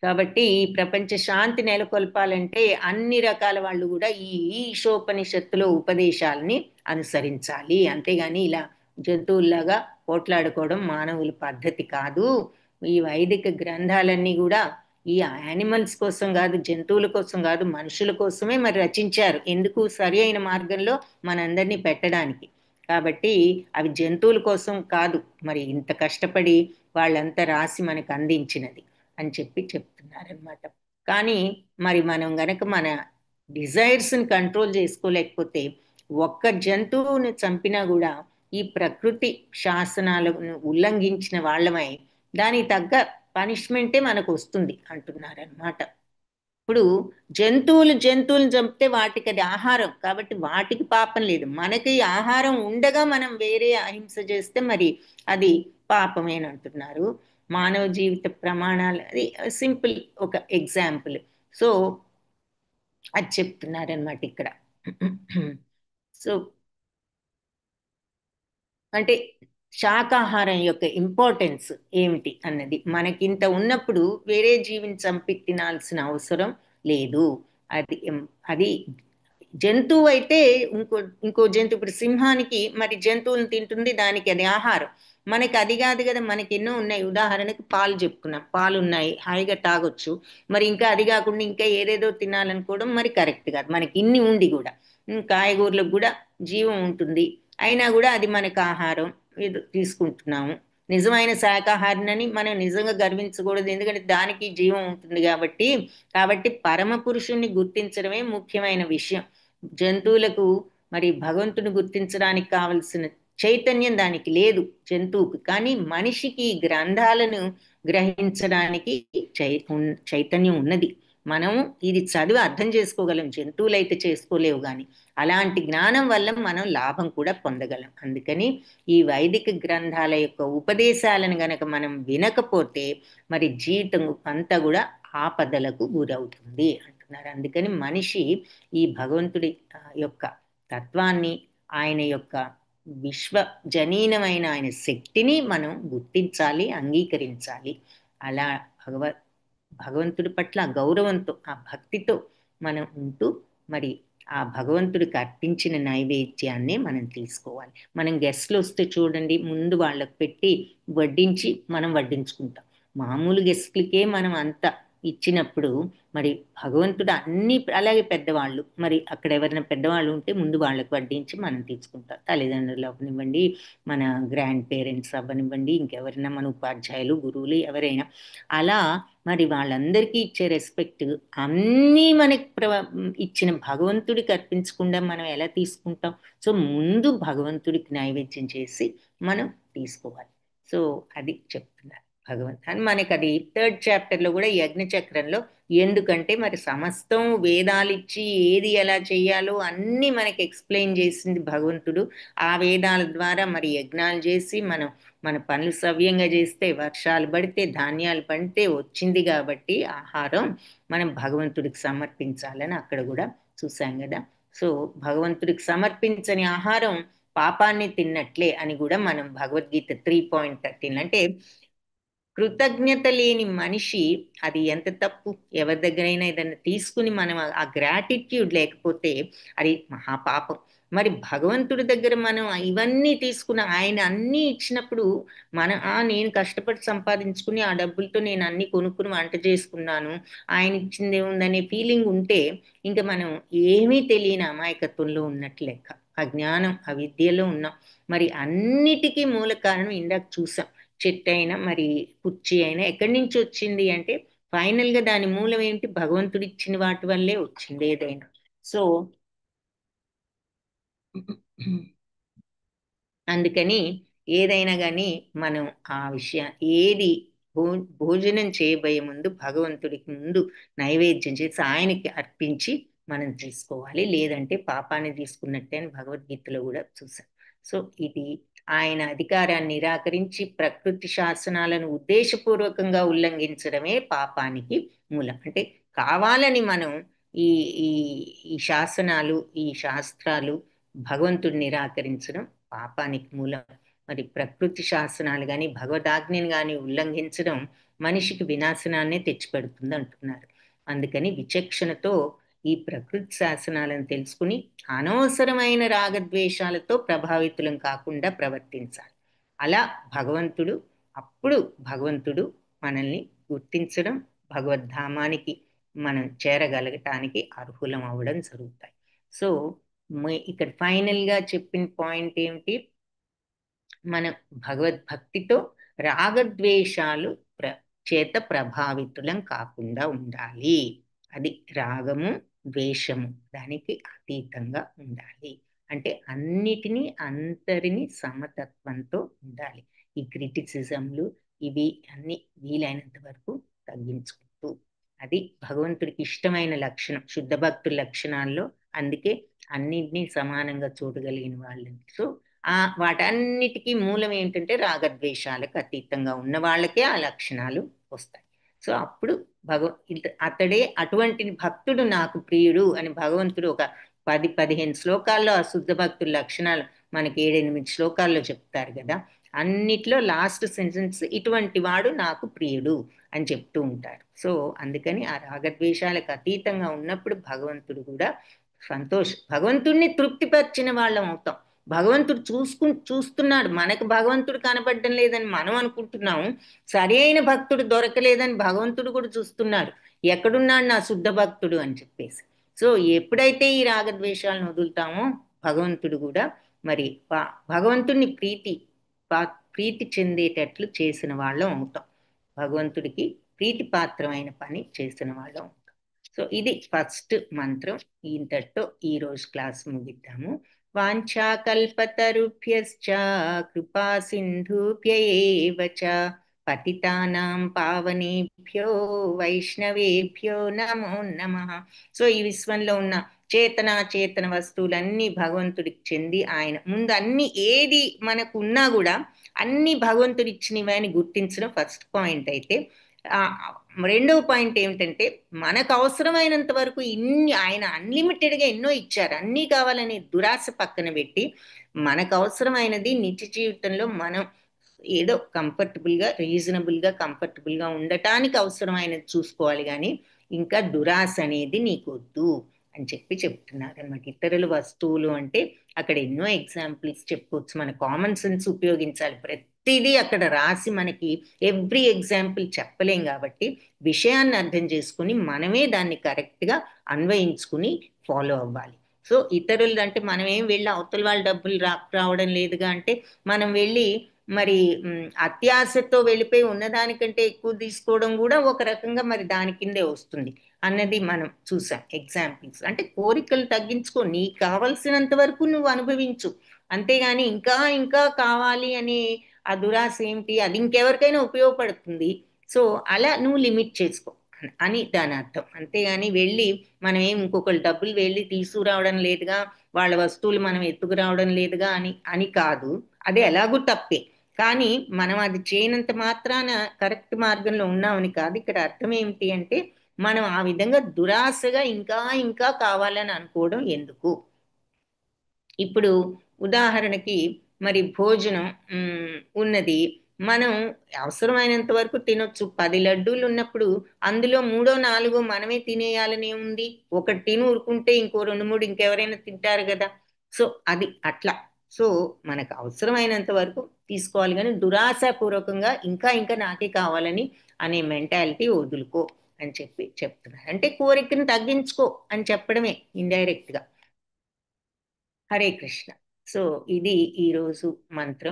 కాబట్టి ఈ ప్రపంచ శాంతి నెలకొల్పాలంటే అన్ని రకాల వాళ్ళు కూడా ఈ ఈశోపనిషత్తులో ఉపదేశాలని అనుసరించాలి. అంతేగాని ఇలా జంతువుల్లాగా పోట్లాడుకోవడం మానవుల పద్ధతి కాదు. ఈ వైదిక గ్రంథాలన్నీ కూడా ఈ యానిమల్స్ కోసం కాదు, జంతువుల కోసం కాదు, మనుషుల కోసమే మరి రచించారు. ఎందుకు? సరి అయిన మార్గంలో మనందరినీ పెట్టడానికి. కాబట్టి అవి జంతువుల కోసం కాదు, మరి ఇంత కష్టపడి వాళ్ళంతా రాసి మనకు అందించినది అని చెప్పి చెప్తున్నారనమాట. కానీ మరి మనం గనక మన డిజైర్స్ని కంట్రోల్ చేసుకోలేకపోతే ఒక్క జంతువుని చంపినా కూడా ఈ ప్రకృతి శాసనాలను ఉల్లంఘించిన వాళ్ళమై దానికి తగ్గ పనిష్మెంటే మనకు వస్తుంది అంటున్నారనమాట. ఇప్పుడు జంతువులను చంపితే వాటికి అది ఆహారం కాబట్టి వాటికి పాపం లేదు. మనకి ఆహారం ఉండగా మనం వేరే అహింస చేస్తే మరి అది పాపమేనంటున్నారు. మానవ జీవిత ప్రమాణాలు అది సింపుల్ ఒక ఎగ్జాంపుల్. సో అది చెప్తున్నారనమాట ఇక్కడ. సో అంటే శాకాహారం యొక్క ఇంపార్టెన్స్ ఏమిటి అన్నది మనకింత ఉన్నప్పుడు వేరే జీవిని చంపి తినాల్సిన అవసరం లేదు. అది అది జంతువు అయితే ఇంకో ఇంకో జంతువు, ఇప్పుడు సింహానికి మరి జంతువులను తింటుంది, దానికి అది ఆహారం. మనకి అది కాదు కదా, మనకి ఎన్నో ఉన్నాయి. ఉదాహరణకి పాలు చెప్పుకున్నాం, పాలు ఉన్నాయి హాయిగా తాగొచ్చు. మరి ఇంకా అది కాకుండా ఇంకా ఏదేదో తినాలనుకోవడం మరి కరెక్ట్ కాదు. మనకి ఇన్ని ఉండి కూడా కాయగూరలకు కూడా జీవం ఉంటుంది, అయినా కూడా అది మనకు ఆహారం ఏదో తీసుకుంటున్నాము. నిజమైన శాకాహారినని మనం నిజంగా గర్వించకూడదు, ఎందుకంటే దానికి జీవం ఉంటుంది కాబట్టి. కాబట్టి పరమ పురుషుణ్ణి గుర్తించడమే ముఖ్యమైన విషయం. జంతువులకు మరి భగవంతుని గుర్తించడానికి కావలసిన చైతన్యం దానికి లేదు జంతువుకి, కానీ మనిషికి ఈ గ్రంథాలను గ్రహించడానికి చైతన్యం ఉన్నది. మనం ఇది చదివి అర్థం చేసుకోగలం, జంతువులైతే చేసుకోలేవు. కానీ అలాంటి జ్ఞానం వల్ల మనం లాభం కూడా పొందగలం. అందుకని ఈ వైదిక గ్రంథాల యొక్క ఉపదేశాలను గనక మనం వినకపోతే మరి జీవితం అంతా కూడా ఆపదలకు గురవుతుంది అంటున్నారు. అందుకని మనిషి ఈ భగవంతుడి యొక్క తత్వాన్ని, ఆయన యొక్క విశ్వజనీనమైన ఆయన శక్తిని మనం గుర్తించాలి, అంగీకరించాలి. అలా భగవంతుడి పట్ల గౌరవంతో, ఆ భక్తితో మనం ఉంటూ మరి ఆ భగవంతుడికి అర్పించిన నైవేద్యాన్ని మనం తీసుకోవాలి. మనం గెస్ట్లు వస్తే చూడండి, ముందు వాళ్ళకి పెట్టి వడ్డించి మనం వడ్డించుకుంటాం. మామూలు గెస్ట్లకే మనం అంత ఇచ్చినప్పుడు మరి భగవంతుడు అన్ని అలాగే పెద్దవాళ్ళు మరి అక్కడ ఎవరైనా పెద్దవాళ్ళు ఉంటే ముందు వాళ్ళకి వడ్డించి మనం తీసుకుంటాం. తల్లిదండ్రులు అవ్వనివ్వండి, మన గ్రాండ్ పేరెంట్స్ అవ్వనివ్వండి, ఇంకెవరైనా మన ఉపాధ్యాయులు, గురువులు ఎవరైనా. అలా మరి వాళ్ళందరికీ ఇచ్చే రెస్పెక్ట్ అన్నీ మనకి ఇచ్చిన భగవంతుడికి అర్పించకుండా మనం ఎలా తీసుకుంటాం? సో ముందు భగవంతుడికి నైవేద్యం చేసి మనం తీసుకోవాలి. సో అది చెప్తున్నారు భగవంత్ అని మనకి. అది 3rd చాప్టర్లో కూడా యజ్ఞ చక్రంలో, ఎందుకంటే మరి సమస్తం వేదాలు ఇచ్చి ఏది ఎలా చేయాలో అన్నీ మనకి ఎక్స్ప్లెయిన్ చేసింది భగవంతుడు. ఆ వేదాల ద్వారా మరి యజ్ఞాలు చేసి మనం మన పనులు సవ్యంగా చేస్తే, వర్షాలు పడితే, ధాన్యాలు పండితే వచ్చింది. కాబట్టి ఆహారం మనం భగవంతుడికి సమర్పించాలని అక్కడ కూడా చూసాం కదా. సో భగవంతుడికి సమర్పించని ఆహారం పాపాన్ని తిన్నట్లే అని కూడా మనం భగవద్గీత 3.13 అంటే కృతజ్ఞత లేని మనిషి అది ఎంత తప్పు. ఎవరి దగ్గరైనా ఏదైనా తీసుకుని మనం ఆ గ్రాటిట్యూడ్ లేకపోతే అది మహాపాపం. మరి భగవంతుడి దగ్గర మనం ఇవన్నీ తీసుకున్న ఆయన అన్నీ ఇచ్చినప్పుడు నేను కష్టపడి సంపాదించుకుని ఆ డబ్బులతో నేను అన్ని కొనుక్కుని వంట చేసుకున్నాను, ఆయన ఇచ్చింది ఏముందనే ఫీలింగ్ ఉంటే ఇంకా మనం ఏమీ తెలియని అమాయకత్వంలో ఉన్నట్లు లెక్క. అజ్ఞానం, అవిద్యలో ఉన్నాం. మరి అన్నిటికీ మూల కారణం ఇందాక చూసాం, చెట్టు అయినా మరి కుర్చీ అయినా ఎక్కడి నుంచి వచ్చింది అంటే ఫైనల్ గా దాని మూలం ఏంటి? భగవంతుడు ఇచ్చిన వాటి వల్లే వచ్చింది ఏదైనా. సో అందుకని ఏదైనా కానీ మనం ఆ విషయం ఏది భోజనం చేయబోయే ముందు భగవంతుడికి ముందు నైవేద్యం చేసి ఆయనకి అర్పించి మనం తీసుకోవాలి, లేదంటే పాపాన్ని తీసుకున్నట్టే అని భగవద్గీతలో కూడా చూసాం. సో ఇది ఆయన అధికారాన్ని నిరాకరించి ప్రకృతి శాసనాలను ఉద్దేశపూర్వకంగా ఉల్లంఘించడమే పాపానికి మూలం. అంటే కావాలని మనం ఈ ఈ ఈ శాసనాలు, ఈ శాస్త్రాలు భగవంతుడిని నిరాకరించడం పాపానికి మూలం. మరి ప్రకృతి శాసనాలు కానీ భగవదాజ్ఞని కానీ ఉల్లంఘించడం మనిషికి వినాశనాన్నే తెచ్చిపెడుతుంది అంటున్నారు. అందుకని విచక్షణతో ఈ ప్రకృతి శాసనాలను తెలుసుకుని అనవసరమైన రాగద్వేషాలతో ప్రభావితులం కాకుండా ప్రవర్తించాలి. అలా అప్పుడు భగవంతుడు మనల్ని గుర్తించడం, భగవద్ధామానికి మనం చేరగలగటానికి అర్హులం అవ్వడం జరుగుతాయి. సో ఇక్కడ ఫైనల్గా చెప్పిన పాయింట్ ఏమిటి? మన భగవద్భక్తితో రాగద్వేషాలు చేత ప్రభావితులం కాకుండా ఉండాలి. అది రాగము ద్వేషము దానికి అతీతంగా ఉండాలి. అంటే అన్నిటినీ అంతరిని సమతత్వంతో ఉండాలి. ఈ క్రిటిసిజంలు ఇవి అన్ని వీలైనంత వరకు తగ్గించుకుంటూ, అది భగవంతుడికి ఇష్టమైన లక్షణం శుద్ధ భక్తుల లక్షణాల్లో. అందుకే అన్నింటినీ సమానంగా చూడగలిగిన వాళ్ళని. సో వాటన్నిటికీ మూలం ఏంటంటే రాగద్వేషాలకు అతీతంగా ఉన్న వాళ్ళకే ఆ లక్షణాలు వస్తాయి. సో అప్పుడు అతడే అటువంటి భక్తుడు నాకు ప్రియుడు అని భగవంతుడు ఒక 10-15 శ్లోకాల్లో ఆ శుద్ధ భక్తుల లక్షణాలు మనకి 7-8 శ్లోకాల్లో చెప్తారు కదా. అన్నిట్లో లాస్ట్ సెంటెన్స్ ఇటువంటి వాడు నాకు ప్రియుడు అని చెప్తూ ఉంటారు. సో అందుకని ఆ రాగద్వేషాలకు అతీతంగా ఉన్నప్పుడు భగవంతుడు కూడా భగవంతుడిని తృప్తిపరిచిన వాళ్ళం అవుతాం. భగవంతుడు చూస్తున్నాడు, మనకు భగవంతుడు కనపడడం లేదని మనం అనుకుంటున్నాము. సరి అయిన భక్తుడు దొరకలేదని భగవంతుడు కూడా చూస్తున్నాడు, ఎక్కడున్నాడు నా శుద్ధ భక్తుడు అని చెప్పేసి. సో ఎప్పుడైతే ఈ రాగద్వేషాలను వదులుతామో భగవంతుడు కూడా మరి భగవంతుడిని ప్రీతి చెందేటట్లు చేసిన వాళ్ళం అవుతాం. భగవంతుడికి ప్రీతిపాత్రమైన పని చేసిన వాళ్ళం అవుతాం. సో ఇది ఫస్ట్ మంత్రం. ఇంతటితో ఈరోజు క్లాస్ ముగిద్దాము. వాంఛాకల్పతరుభ్యశ్చ కృపా సింధుభ్య ఏవ చ పతితానాం పావనేభ్యో వైష్ణవేభ్యో నమో నమః. సో ఈ విశ్వంలో ఉన్న చేతన వస్తువులన్నీ భగవంతుడికి చెంది ఆయన ముందు అన్ని ఏది మనకు ఉన్నా కూడా అన్ని భగవంతుడు ఇచ్చినవి అని గుర్తించడం ఫస్ట్ పాయింట్. అయితే రెండవ పాయింట్ ఏమిటంటే మనకు అవసరమైనంత వరకు ఆయన అన్లిమిటెడ్గా ఎన్నో ఇచ్చారు, అన్నీ కావాలనే దురాశ పక్కన పెట్టి మనకు అవసరమైనది నిత్య జీవితంలో మనం ఏదో కంఫర్టబుల్గా ఉండటానికి అవసరమైనది చూసుకోవాలి. కానీ ఇంకా దురాశ అనేది నీకు వద్దు అని చెప్తున్నారు అన్నమాట. ఇతరుల వస్తువులు అంటే అక్కడ ఎన్నో ఎగ్జాంపుల్స్ చెప్పుకోవచ్చు. మన కామన్ సెన్స్ ఉపయోగించాలి. ప్రతిదీ అక్కడ రాసి మనకి ఎవ్రీ ఎగ్జాంపుల్ చెప్పలేం కాబట్టి విషయాన్ని అర్థం చేసుకుని మనమే దాన్ని కరెక్ట్గా అన్వయించుకుని ఫాలో అవ్వాలి. సో ఇతరులు అంటే మనం ఏం వెళ్ళి అవతల వాళ్ళ డబ్బులు రావడం లేదుగా అంటే మనం వెళ్ళి మరి అత్యాశతో వెళ్ళిపోయి ఉన్నదానికంటే ఎక్కువ తీసుకోవడం కూడా ఒక రకంగా మరి దాని కిందే వస్తుంది అన్నది మనం చూసాం ఎగ్జాంపుల్స్. అంటే కోరికలు తగ్గించుకో, నీకు కావలసినంత వరకు నువ్వు అనుభవించు, అంతేగాని ఇంకా ఇంకా కావాలి అనే ఆ దురాశ ఏమిటి, అది ఇంకెవరికైనా ఉపయోగపడుతుంది. సో అలా నువ్వు లిమిట్ చేసుకో అని దాని అర్థం. అంతేగాని వెళ్ళి మనం ఏం ఇంకొకళ్ళు డబ్బులు వెళ్ళి తీసుకురావడం లేదుగా, వాళ్ళ వస్తువులు మనం ఎత్తుకురావడం లేదుగా అని కాదు. అది ఎలాగూ తప్పే, కానీ మనం అది చేయనంత మాత్రాన కరెక్ట్ మార్గంలో ఉన్నామని కాదు. ఇక్కడ అర్థం ఏమిటి అంటే మనం ఆ విధంగా దురాశగా ఇంకా ఇంకా కావాలని అనుకోవడం ఎందుకు. ఇప్పుడు ఉదాహరణకి మరి భోజనం ఉన్నది, మనం అవసరమైనంత వరకు తినొచ్చు. 10 లడ్డూలు ఉన్నప్పుడు అందులో 3-4 మనమే తినేయాలనే ఉంది. ఒకటి తిని ఊరుకుంటే ఇంకో 2-3 ఇంకెవరైనా తింటారు కదా. సో అది అట్లా. సో మనకు అవసరమైనంత వరకు తీసుకోవాలి, కానీ దురాశాపూర్వకంగా ఇంకా ఇంకా నాకే కావాలని అనే మెంటాలిటీ వదులుకో అని చెప్తున్నారు. అంటే కోరికను తగ్గించుకో అని చెప్పడమే ఇండైరెక్ట్గా. హరే కృష్ణ. సో ఇది ఈరోజు మంత్రం.